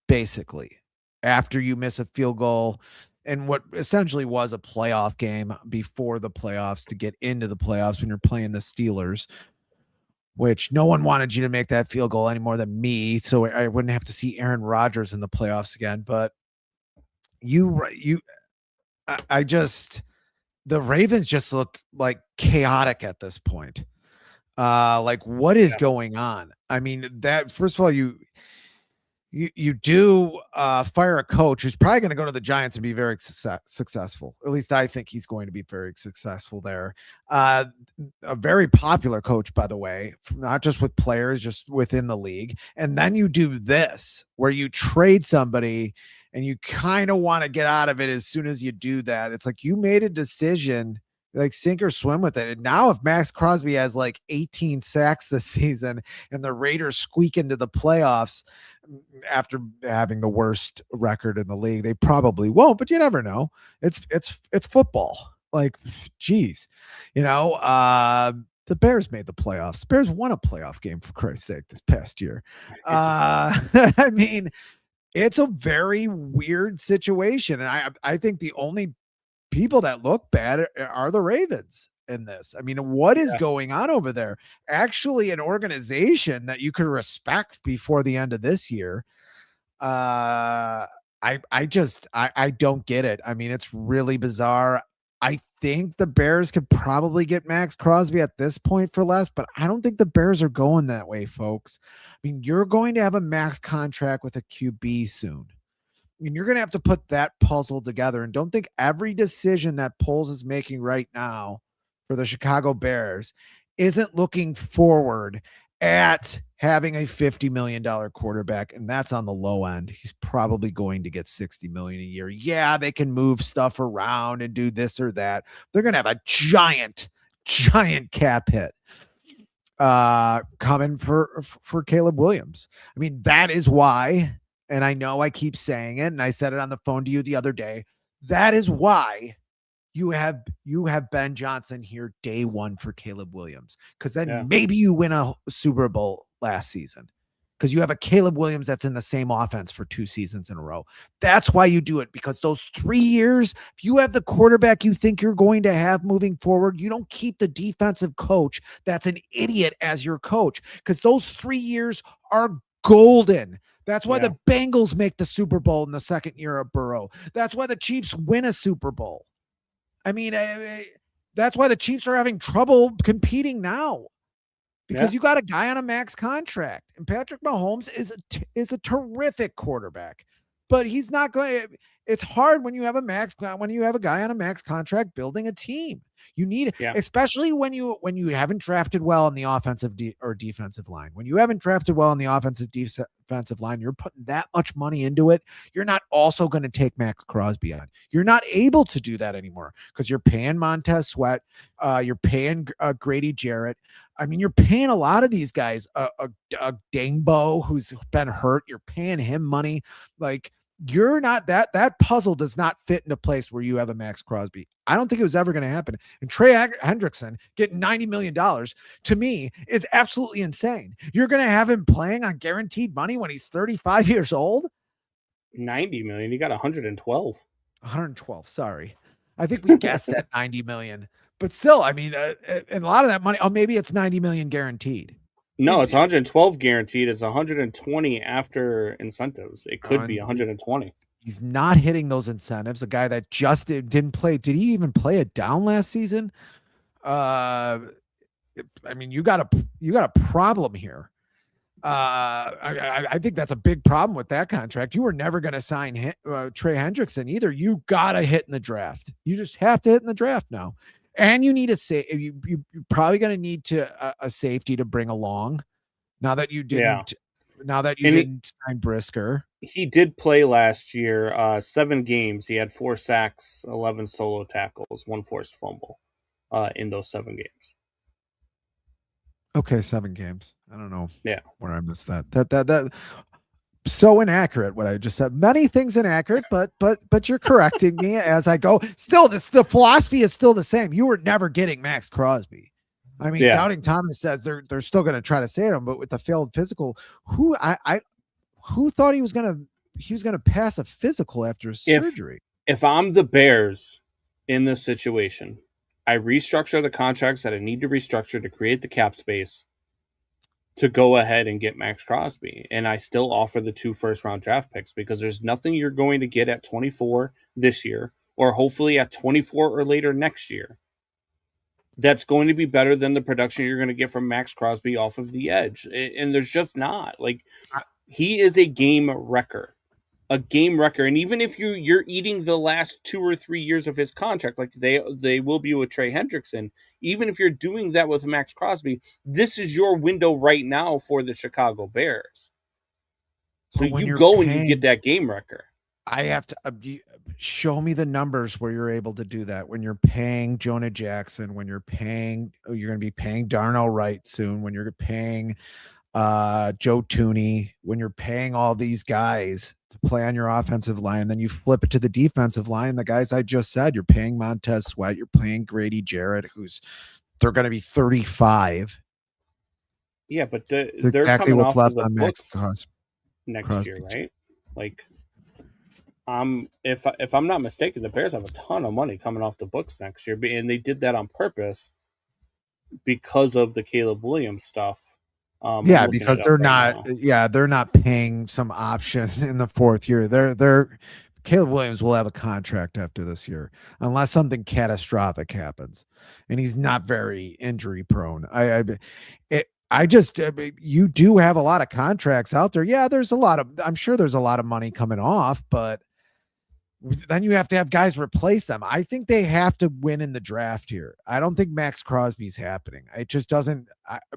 basically, after you miss a field goal and what essentially was a playoff game before the playoffs to get into the playoffs when you're playing the Steelers, which no one wanted you to make that field goal any more than me. So I wouldn't have to see Aaron Rodgers in the playoffs again. But the Ravens just look like chaotic at this point. Like, what is going on? I mean, that first of all, you do fire a coach who's probably going to go to the Giants and be very successful. At least I think he's going to be very successful there. A very popular coach, by the way, not just with players, just within the league. And then you do this where you trade somebody and you kind of want to get out of it as soon as you do that. It's like you made a decision, like sink or swim with it. And now if Max Crosby has like 18 sacks this season and the Raiders squeak into the playoffs after having the worst record in the league, they probably won't, but you never know. It's football. Like, geez, The Bears made the playoffs. The Bears won a playoff game, for Christ's sake, this past year. I mean, it's a very weird situation. And I think the only people that look bad are the Ravens in this. I mean, what is going on over there? Actually, an organization that you could respect before the end of this year. I don't get it. I mean, it's really bizarre. I think the Bears could probably get Max Crosby at this point for less, but I don't think the Bears are going that way, folks. I mean, you're going to have a max contract with a QB soon. I mean, you're going to have to put that puzzle together. And don't think every decision that Poles is making right now for the Chicago Bears isn't looking forward at having a $50 million quarterback. And that's on the low end. He's probably going to get $60 million a year. Yeah, they can move stuff around and do this or that. They're going to have a giant cap hit coming for Caleb Williams. I mean, that is why, and I know I keep saying it, and I said it on the phone to you the other day, that is why you have Ben Johnson here day one for Caleb Williams, because then maybe you win a Super Bowl last season because you have a Caleb Williams that's in the same offense for 2 seasons in a row. That's why you do it, because those 3 years, if you have the quarterback you think you're going to have moving forward, you don't keep the defensive coach that's an idiot as your coach, because those 3 years are golden. That's why the Bengals make the Super Bowl in the second year of Burrow. That's why the Chiefs win a Super Bowl. I mean, that's why the Chiefs are having trouble competing now, because you got a guy on a max contract, and Patrick Mahomes is a terrific quarterback, but he's not going. It's hard when you have a guy on a max contract building a team. You need, especially when you haven't drafted well on the offensive or defensive line. When you haven't drafted well on the defensive line, you're putting that much money into it. You're not also going to take Max Crosby on. You're not able to do that anymore because you're paying Montez Sweat. You're paying Grady Jarrett. I mean, you're paying a lot of these guys. Dangbo, who's been hurt, you're paying him money. Like, you're not that puzzle does not fit into place where you have a Max Crosby. I don't think it was ever going to happen. And Trey Hendrickson getting $90 million to me is absolutely insane. You're going to have him playing on guaranteed money when he's 35 years old. 90 million. He got 112. 112. Sorry. I think we guessed at 90 million, but still, I mean, and a lot of that money, maybe it's 90 million guaranteed. No, it's 112 guaranteed. It's 120 after incentives. It could be 120. He's not hitting those incentives. A guy that just didn't play. Did he even play it down last season? I mean, you got a problem here. I think that's a big problem with that contract. You were never going to sign Trey Hendrickson either. You got to hit in the draft. You just have to hit in the draft now. And you need you're probably going to need a safety to bring along now that you didn't. Now that you didn't sign Brisker. He did play last year, 7 games. He had 4 sacks, 11 solo tackles, 1 forced fumble in those 7 games. Okay, 7 games. I don't know. Yeah, where I missed that. That so inaccurate what I just said. Many things inaccurate, but you're correcting me as I go. Still, the philosophy is still the same. You were never getting Max Crosby. I mean, Doubting Thomas says they're still going to try to save him, but with the failed physical, who thought he was going to pass a physical after his surgery? If I'm the Bears in this situation, I restructure the contracts that I need to restructure to create the cap space to go ahead and get Max Crosby. And I still offer the 2 first-round draft picks, because there's nothing you're going to get at 24 this year, or hopefully at 24 or later next year, that's going to be better than the production you're going to get from Max Crosby off of the edge. And there's just not. Like, he is a game wrecker. And even if you're eating the last 2 or 3 years of his contract, like they will be with Trey Hendrickson, even if you're doing that with Max Crosby, this is your window right now for the Chicago Bears. So you go and you get that game wrecker. I have to show me the numbers where you're able to do that. When you're paying Jonah Jackson, when you're going to be paying Darnell Wright soon, when you're paying Joe Tooney, when you're paying all these guys to play on your offensive line, then you flip it to the defensive line. The guys I just said, you're paying Montez Sweat, you're paying Grady Jarrett, who's they're going to be 35. Yeah, but That's they're exactly coming what's off left of the on Max books next Crosby. year, right? Like, if I'm not mistaken, the Bears have a ton of money coming off the books next year, and they did that on purpose because of the Caleb Williams stuff. Yeah, because they're not paying some option in the fourth year. They're Caleb Williams will have a contract after this year unless something catastrophic happens, and he's not very injury prone. You do have a lot of contracts out there. Yeah, I'm sure there's a lot of money coming off, but then you have to have guys replace them. I think they have to win in the draft here. I don't think Max Crosby's happening. It just doesn't.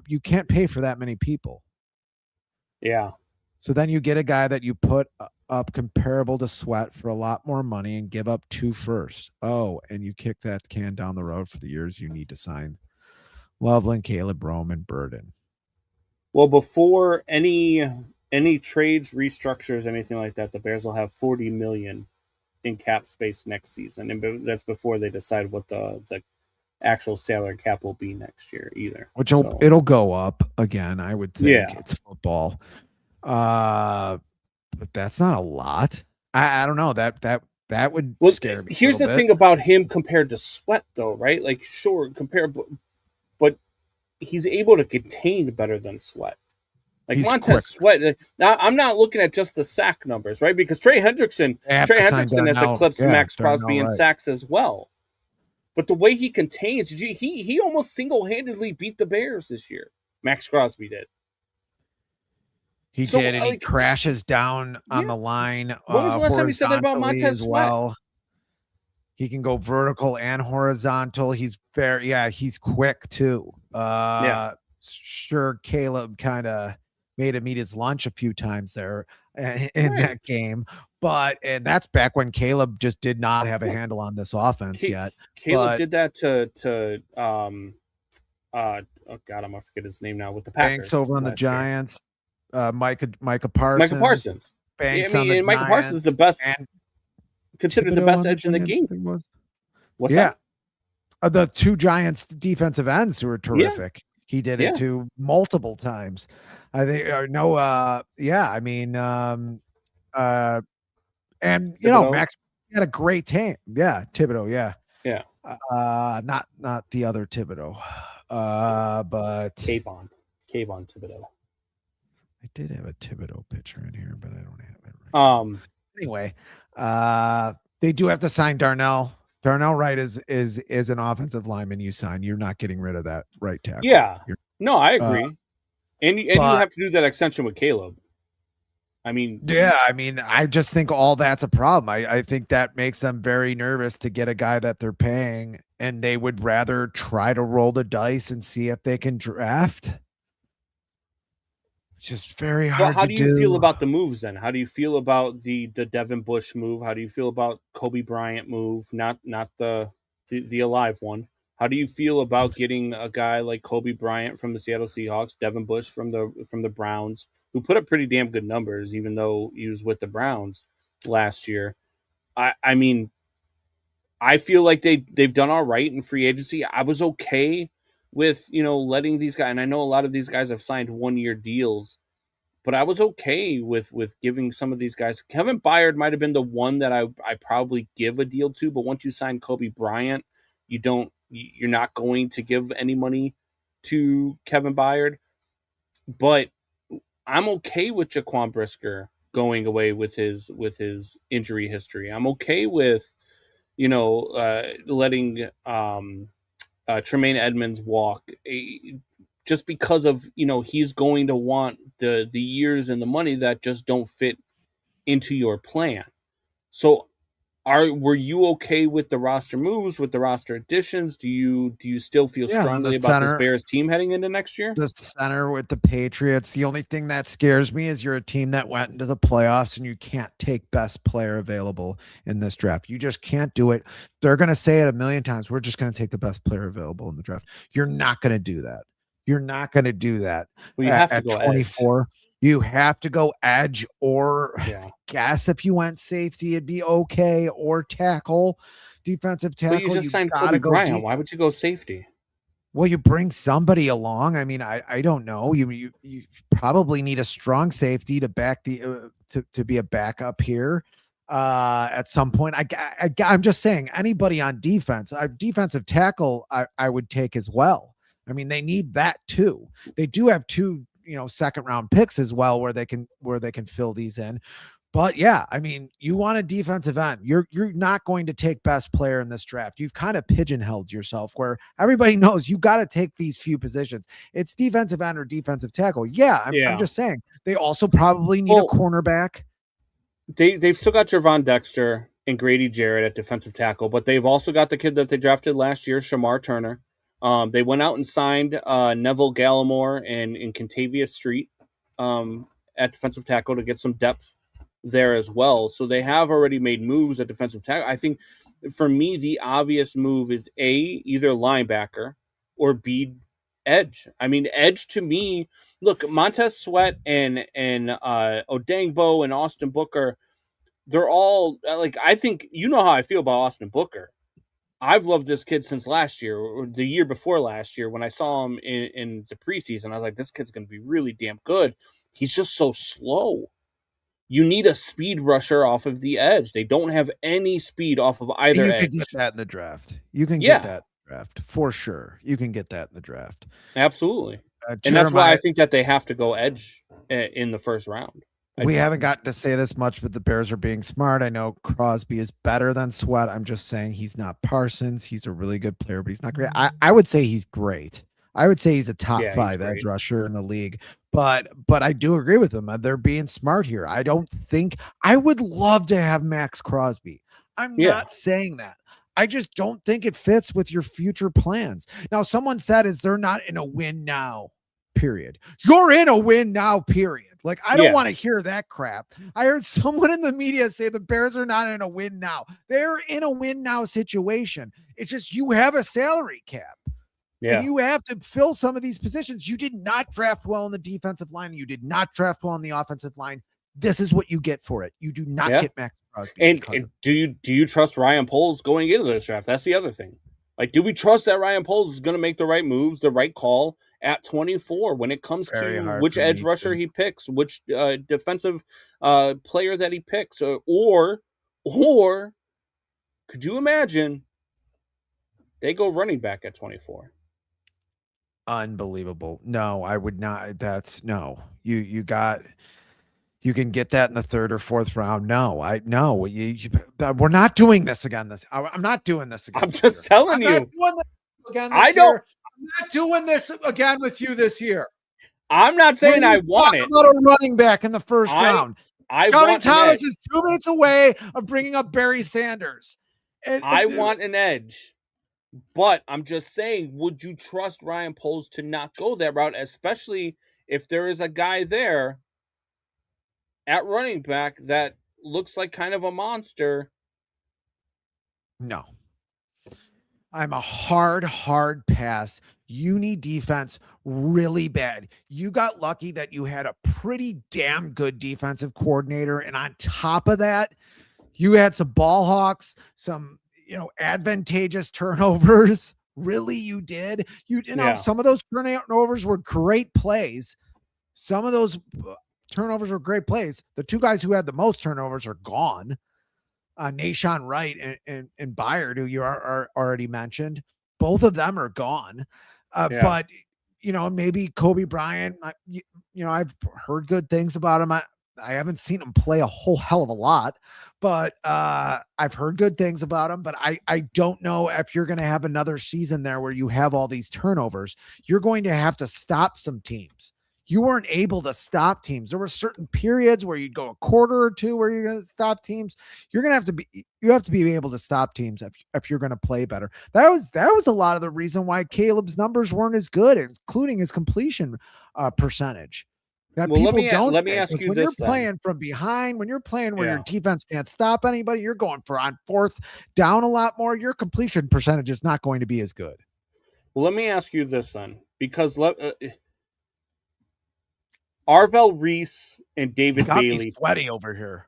You can't pay for that many people. Yeah. So then you get a guy that you put up comparable to Sweat for a lot more money and give up 2 firsts. Oh, and you kick that can down the road for the years you need to sign Loveland, Caleb, Rome, and Burden. Well, before any trades, restructures, anything like that, the Bears will have $40 million in cap space next season, and that's before they decide what the actual salary cap will be next year either. Which it'll go up again, I would think. Yeah. It's football. But that's not a lot. I don't know. That would scare me. Here's the thing about him compared to Sweat, though, right? Like, sure, but he's able to contain better than Sweat. Like Montez Sweat. Now, I'm not looking at just the sack numbers, right? Because Trey Hendrickson has eclipsed Max Crosby in sacks as well. But the way he contains, he almost single-handedly beat the Bears this year. Max Crosby did. He did, and he crashes down on the line. When was the last time you said that about Montez Sweat? Well, he can go vertical and horizontal. He's he's quick too. Sure, Caleb kind of made him eat his lunch a few times there in that game. And that's back when Caleb just did not have a handle on this offense yet. Caleb did that to oh God, I'm gonna forget his name now with the Packers. Banks over on the Giants. Micah Parsons. Banks on the Micah Parsons is the best, considered the best edge in the game. What's that? The 2 Giants defensive ends who are terrific. Yeah. He did it to multiple times. I think and you know, Max had a great team. Yeah, Thibodeau, yeah. Not the other Thibodeau. But Kayvon Thibodeau. I did have a Thibodeau picture in here, but I don't have it right. Anyway, they do have to sign Darnell. Darnell Wright is an offensive lineman you sign. You're not getting rid of that right tackle. Yeah. No, I agree. And you have to do that extension with Caleb. I just think all that's a problem. I think that makes them very nervous to get a guy that they're paying, and they would rather try to roll the dice and see if they can draft. It's just very hard. How do you feel about the moves then? How do you feel about the Devin Bush move? How do you feel about Kobe Bryant move? Not the alive one. How do you feel about getting a guy like Kobe Bryant from the Seattle Seahawks, Devin Bush from the Browns, who put up pretty damn good numbers, even though he was with the Browns last year? I mean, I feel like they've done all right in free agency. I was okay with, letting these guys, and I know a lot of these guys have signed 1-year deals, but I was okay with giving some of these guys. Kevin Byard might have been the one that I probably give a deal to, but once you sign Kobe Bryant, you're not going to give any money to Kevin Byard. But I'm okay with Jaquan Brisker going away with his injury history. I'm okay with, letting Tremaine Edmonds walk, just because of, he's going to want the years and the money that just don't fit into your plan. So were you okay with the roster moves, with the roster additions? Do you still feel strongly about this Bears team heading into next year? The center with the Patriots. The only thing that scares me is you're a team that went into the playoffs and you can't take best player available in this draft. You just can't do it. They're going to say it a million times. We're just going to take the best player available in the draft. You're not going to do that. You're not going to do that. Well, you have to go 24. Edge. You have to go edge, or guess if you went safety, it'd be okay, or tackle, defensive tackle. But you just signed Kobe Bryant. Why would you go safety? Well, you bring somebody along. I mean, I don't know. You probably need a strong safety to back the to be a backup here at some point. I'm just saying anybody on defense, defensive tackle, I would take as well. I mean, they need that too. They do have two, second round picks as well where they can fill these in. But yeah, I mean, you want a defensive end. You're not going to take best player in this draft. You've kind of pigeonholed yourself where everybody knows you got to take these few positions. It's defensive end or defensive tackle. Yeah, I'm just saying they also probably need a cornerback. They've still got Javon Dexter and Grady Jarrett at defensive tackle, but they've also got the kid that they drafted last year, Shamar Turner. They went out and signed Neville Gallimore and Contavious Street at defensive tackle to get some depth there as well. So they have already made moves at defensive tackle. I think for me, the obvious move is either linebacker or B, edge. I mean, edge to me, look, Montez Sweat and Odangbo and Austin Booker, they're all like, I think you know how I feel about Austin Booker. I've loved this kid since last year or the year before last year when I saw him in the preseason. I was like, this kid's going to be really damn good. He's just so slow. You need a speed rusher off of the edge. They don't have any speed off of either edge. You can get that in the draft. You can get that in the draft for sure. You can get that in the draft. Absolutely. And that's why I think that they have to go edge in the first round. We haven't gotten to say this much, but the Bears are being smart. I know Crosby is better than Sweat. I'm just saying he's not Parsons. He's a really good player, but he's not great. I would say he's great. I would say he's a top 5 edge rusher in the league. But I do agree with them. They're being smart here. I don't think I would love to have Max Crosby. I'm not saying that. I just don't think it fits with your future plans. Now, someone said, is they're not in a win now, period. You're in a win now, period. Like, I don't want to hear that crap. I heard someone in the media say the Bears are not in a win now. They're in a win now situation. It's just you have a salary cap. Yeah. And you have to fill some of these positions. You did not draft well in the defensive line. You did not draft well in the offensive line. This is what you get for it. You do not get Max Crosby. And do you trust Ryan Poles going into this draft? That's the other thing. Like, do we trust that Ryan Poles is going to make the right moves, the right call at 24 when it comes to which edge rusher he picks, which defensive player that he picks, or could you imagine they go running back at 24? Unbelievable. No, I would not. That's no. You can get that in the 3rd or 4th round. No, we're not doing this again. I'm not doing this again. I'm just telling you. I'm not doing this again with you this year. I'm not saying I want it. About a running back in the 1st round. Johnny Thomas is 2 minutes away of bringing up Barry Sanders. And I want an edge. But I'm just saying, would you trust Ryan Poles to not go that route, especially if there is a guy there at running back that looks like kind of a monster? No. I'm a hard pass. You need defense really bad. You got lucky that you had a pretty damn good defensive coordinator. And on top of that, you had some ball hawks, some advantageous turnovers. Really, you did. Some of those turnovers were great plays. Some of those turnovers were great plays. The 2 guys who had the most turnovers are gone. Nashawn Wright and Byard, who you are already mentioned. Both of them are gone. But, maybe Kobe Bryant, I've heard good things about him. I haven't seen him play a whole hell of a lot, but I've heard good things about him. But I don't know if you're going to have another season there where you have all these turnovers. You're going to have to stop some teams. You weren't able to stop teams. There were certain periods where you'd go a quarter or 2 where you're going to stop teams. You have to be able to stop teams if you're going to play better. That was a lot of the reason why Caleb's numbers weren't as good, including his completion percentage. That people don't. Let me ask you when this: you're playing from behind, when you're playing where your defense can't stop anybody, you're going for on 4th down a lot more. Your completion percentage is not going to be as good. Well, let me ask you this then, because Arvell Reese and David Bailey, sweaty over here.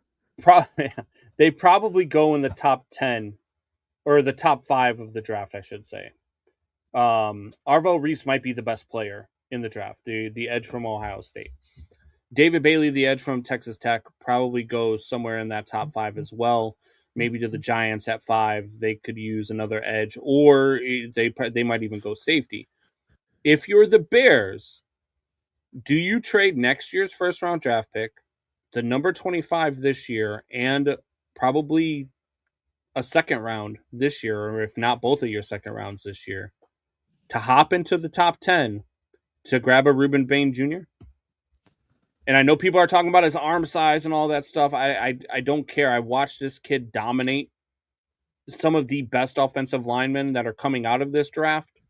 They probably go in the top 10 or the top 5 of the draft, I should say. Arvell Reese might be the best player in the draft, the edge from Ohio State. David Bailey, the edge from Texas Tech, probably goes somewhere in that top 5 as well. Maybe to the Giants at 5. They could use another edge, or they might even go safety. If you're the Bears, do you trade next year's first round draft pick, the number 25 this year, and probably a second round this year, or if not both of your second rounds this year, to hop into the top 10 to grab a Reuben Bain Jr.? And I know people are talking about his arm size and all that stuff. I don't care. I watched this kid dominate some of the best offensive linemen that are coming out of this draft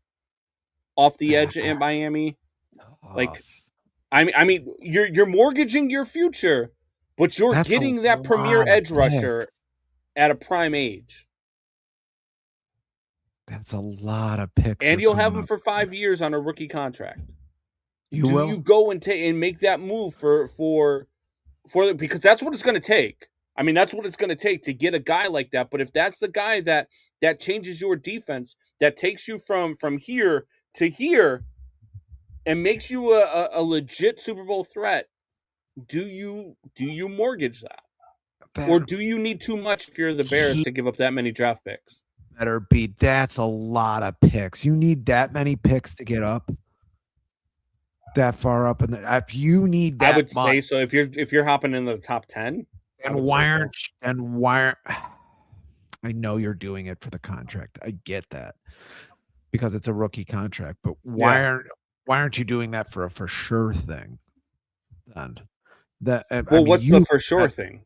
off the edge in Miami. Like, I mean, you're mortgaging your future, but you're getting that premier edge rusher at a prime age. That's a lot of picks. And you'll have him for 5 years on a rookie contract. Do you go and make that move for because that's what it's going to take. I mean, that's what it's going to take to get a guy like that. But if that's the guy that changes your defense, that takes you from here to here and makes you a legit Super Bowl threat, do you mortgage that? Or do you need too much if you're the Bears to give up that many draft picks? That's a lot of picks. You need that many picks to get up that far up in the. If you need that, I would say so. If you're hopping in the top 10, and why? I know you're doing it for the contract. I get that because it's a rookie contract. But why aren't you doing that for a for sure thing? Then what's the for sure thing?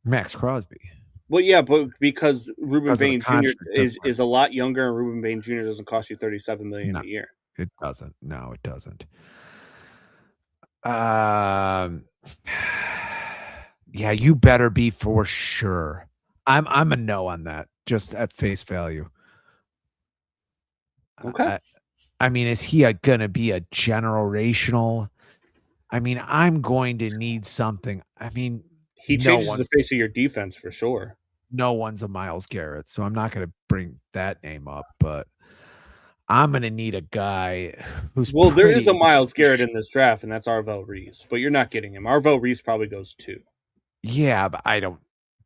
Max Crosby. Well, yeah, but because Reuben Bain Jr. is a lot younger, and Reuben Bain Jr. doesn't cost you $37 million a year. It doesn't. No, it doesn't. Yeah, you better be for sure. I'm a no on that, just at face value. Okay. I mean, is he gonna be a generational? I mean, I'm going to need something. I mean, he changes the face of your defense for sure. No one's a Myles Garrett, so I'm not going to bring that name up, but I'm going to need a guy who's there is a Myles Garrett in this draft, and that's Arvell Reese, but you're not getting him. Arvell Reese probably goes 2. Yeah, but I don't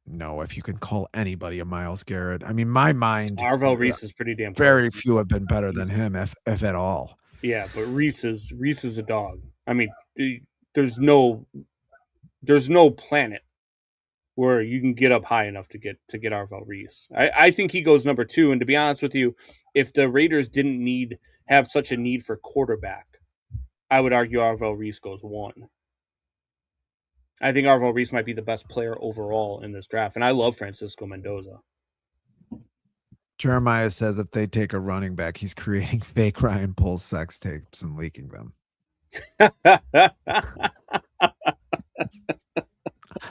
know if you can call anybody a Myles Garrett. I mean, my mind, Arvell Reese is pretty damn close. Very few have been better than him, if at all. Yeah, but Reese is a dog. I mean, there's no planet where you can get up high enough to get Arvell Reese. I think he goes number 2. And to be honest with you, if the Raiders didn't have such a need for quarterback, I would argue Arvell Reese goes 1. I think Arvell Reese might be the best player overall in this draft, and I love Francisco Mendoza. Jeremiah says if they take a running back, he's creating fake Ryan Poles sex tapes and leaking them.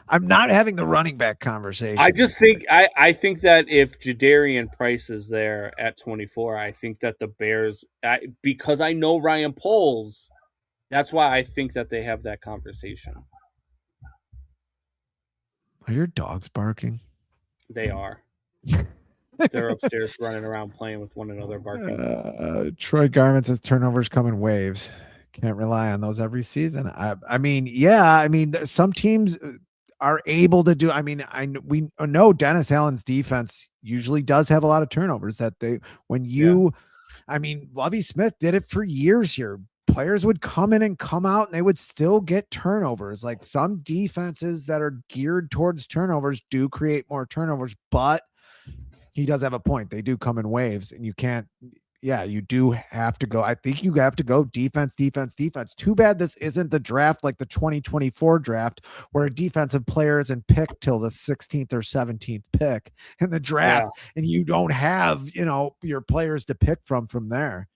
I'm not having the running back conversation. I just think I think that if Jadarian Price is there at 24, I think that the Bears, because I know Ryan Poles, that's why I think that they have that conversation. Are your dogs barking? They are. They're upstairs running around playing with one another, barking. Troy Garment says turnovers come in waves. Can't rely on those every season. I mean, some teams are able to do. I mean, we know Dennis Allen's defense usually does have a lot of turnovers. I mean, Lovie Smith did it for years here. Players would come in and come out and they would still get turnovers. Like some defenses that are geared towards turnovers do create more turnovers, but he does have a point. They do come in waves and you can't. Yeah, you do have to go. I think you have to go defense. Too bad this isn't the draft like the 2024 draft where a defensive player isn't picked till the 16th or 17th pick in the draft, and you don't have, your players to pick from there.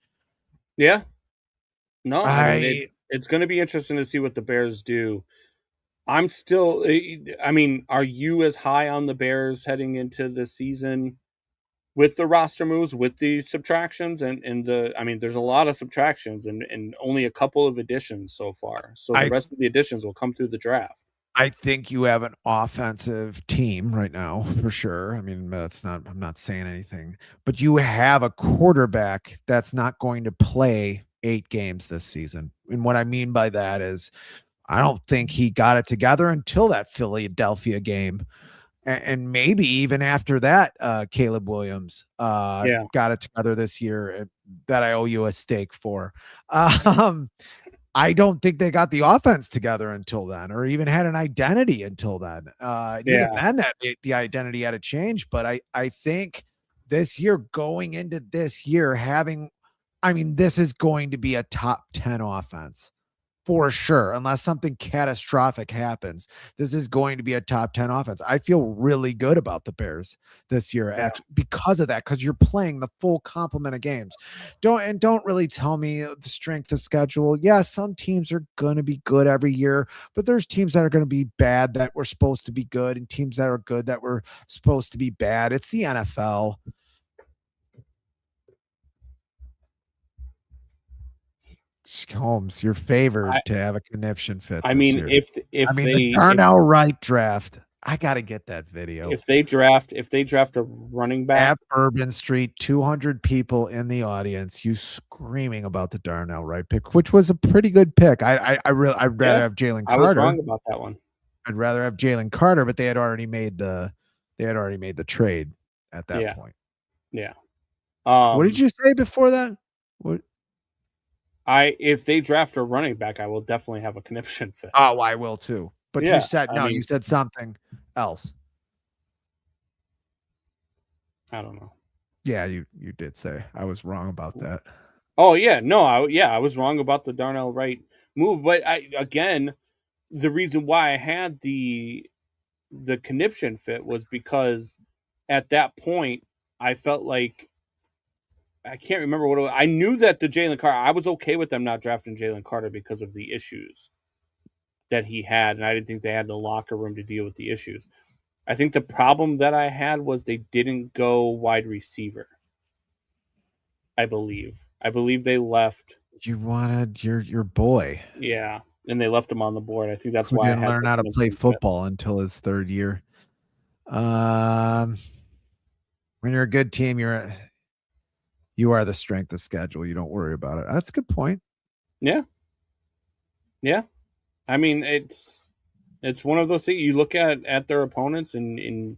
Yeah. No, it's going to be interesting to see what the Bears do. I'm still, I mean, are you as high on the Bears heading into the season with the roster moves, with the subtractions there's a lot of subtractions and only a couple of additions so far. So the rest of the additions will come through the draft. I think you have an offensive team right now for sure. I mean, I'm not saying anything, but you have a quarterback that's not going to play 8 games this season. And what I mean by that is I don't think he got it together until that Philadelphia game. And maybe even after that, Caleb Williams Yeah. got it together this year that I owe you a steak for. I don't think they got the offense together until then, or even had an identity until then. Even then, that the identity had to change. But I think this year, going into this year, this is going to be a top 10 offense for sure, unless something catastrophic happens. This is going to be a top 10 offense. I feel really good about the Bears this year, actually, because of that, because you're playing the full complement of games. Don't really tell me the strength of schedule. Yeah, some teams are going to be good every year, but there's teams that are going to be bad that were supposed to be good, and teams that are good that were supposed to be bad. It's the NFL. Holmes, you're favored to have a conniption fit. I mean, year. the Darnell Wright draft, I got to get that video. If they draft a running back at Bourbon Street, 200 people in the audience, you screaming about the Darnell Wright pick, which was a pretty good pick. I'd rather have Jalen Carter. I was wrong about that one. I'd rather have Jalen Carter, but they had already made the trade at that point. Yeah. What did you say before that? What? If they draft a running back, I will definitely have a conniption fit. Oh, I will too. But you said you said something else. I don't know. Yeah, you did say. I was wrong about that. Oh yeah, no, I was wrong about the Darnell Wright move, but the reason why I had the conniption fit was because at that point I felt like I can't remember what it was. I knew that the Jalen Carter, I was okay with them not drafting Jalen Carter because of the issues that he had, and I didn't think they had the locker room to deal with the issues. I think the problem that I had was they didn't go wide receiver. I believe they left. You wanted your boy. Yeah, and they left him on the board. I think that's why I didn't learn how to play football until his 3rd year. When you're a good team, you are the strength of schedule. You don't worry about it. That's a good point. Yeah. Yeah. I mean, it's one of those things you look at their opponents and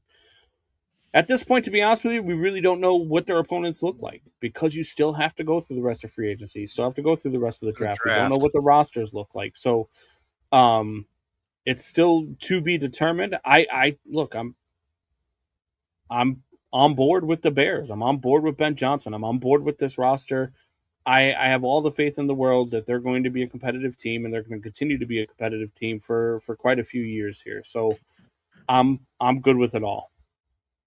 at this point, to be honest with you, we really don't know what their opponents look like because you still have to go through the rest of free agency. You still have to go through the rest of the draft. We don't know what the rosters look like. So it's still to be determined. I'm on board with the Bears. I'm on board with Ben Johnson. I'm on board with this roster. I have all the faith in the world that they're going to be a competitive team, and they're going to continue to be a competitive team for quite a few years here. So I'm good with it all.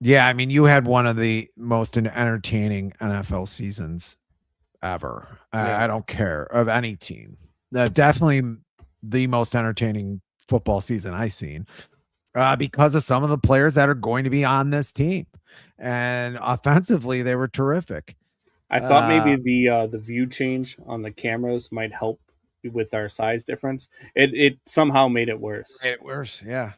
Yeah, I mean, you had one of the most entertaining NFL seasons ever. I don't care of any team. Definitely the most entertaining football season I've seen. Because of some of the players that are going to be on this team, and offensively they were terrific. I thought maybe the view change on the cameras might help with our size difference. It somehow made it worse. Yeah.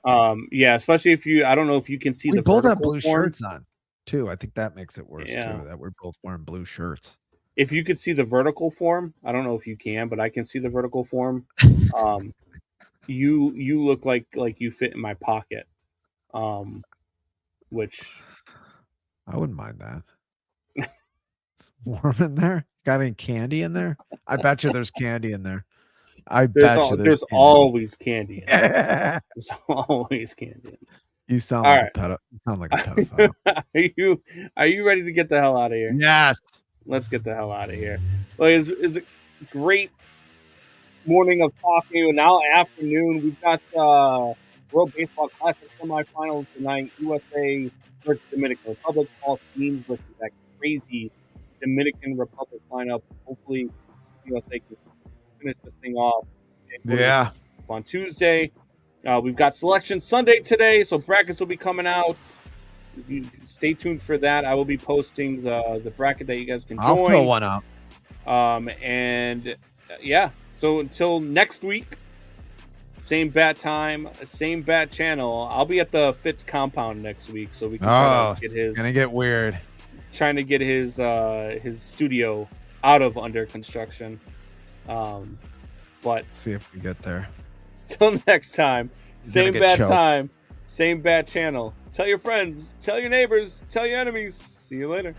Yeah, especially if I don't know if you can see we the both have blue form. Shirts on too. I think that makes it worse too. That we're both wearing blue shirts. If you could see the vertical form, I don't know if you can, but I can see the vertical form. You look like you fit in my pocket, which I wouldn't mind that. Warm in there? Got any candy in there? I bet you there's candy in there. There's always candy in there. There's always candy in there. You sound like a pedophile. Are you ready to get the hell out of here? Yes. Let's get the hell out of here. Well, it's a great morning of talking, and now afternoon. We've got World Baseball Classic semifinals tonight. USA versus Dominican Republic. Paul Skeens versus that crazy Dominican Republic lineup. Hopefully, USA can finish this thing off. Yeah. On Tuesday, we've got Selection Sunday today, so brackets will be coming out. Stay tuned for that. I will be posting the bracket that you guys can join. I'll fill one up. And yeah, so until next week, same bat time, same bat channel. I'll be at the Fitz compound next week, so we can try to get his. Gonna get weird. Trying to get his studio out of under construction. But see if we get there. Till next time, same bat choked. time, same bat channel. Tell your friends, tell your neighbors, tell your enemies. See you later.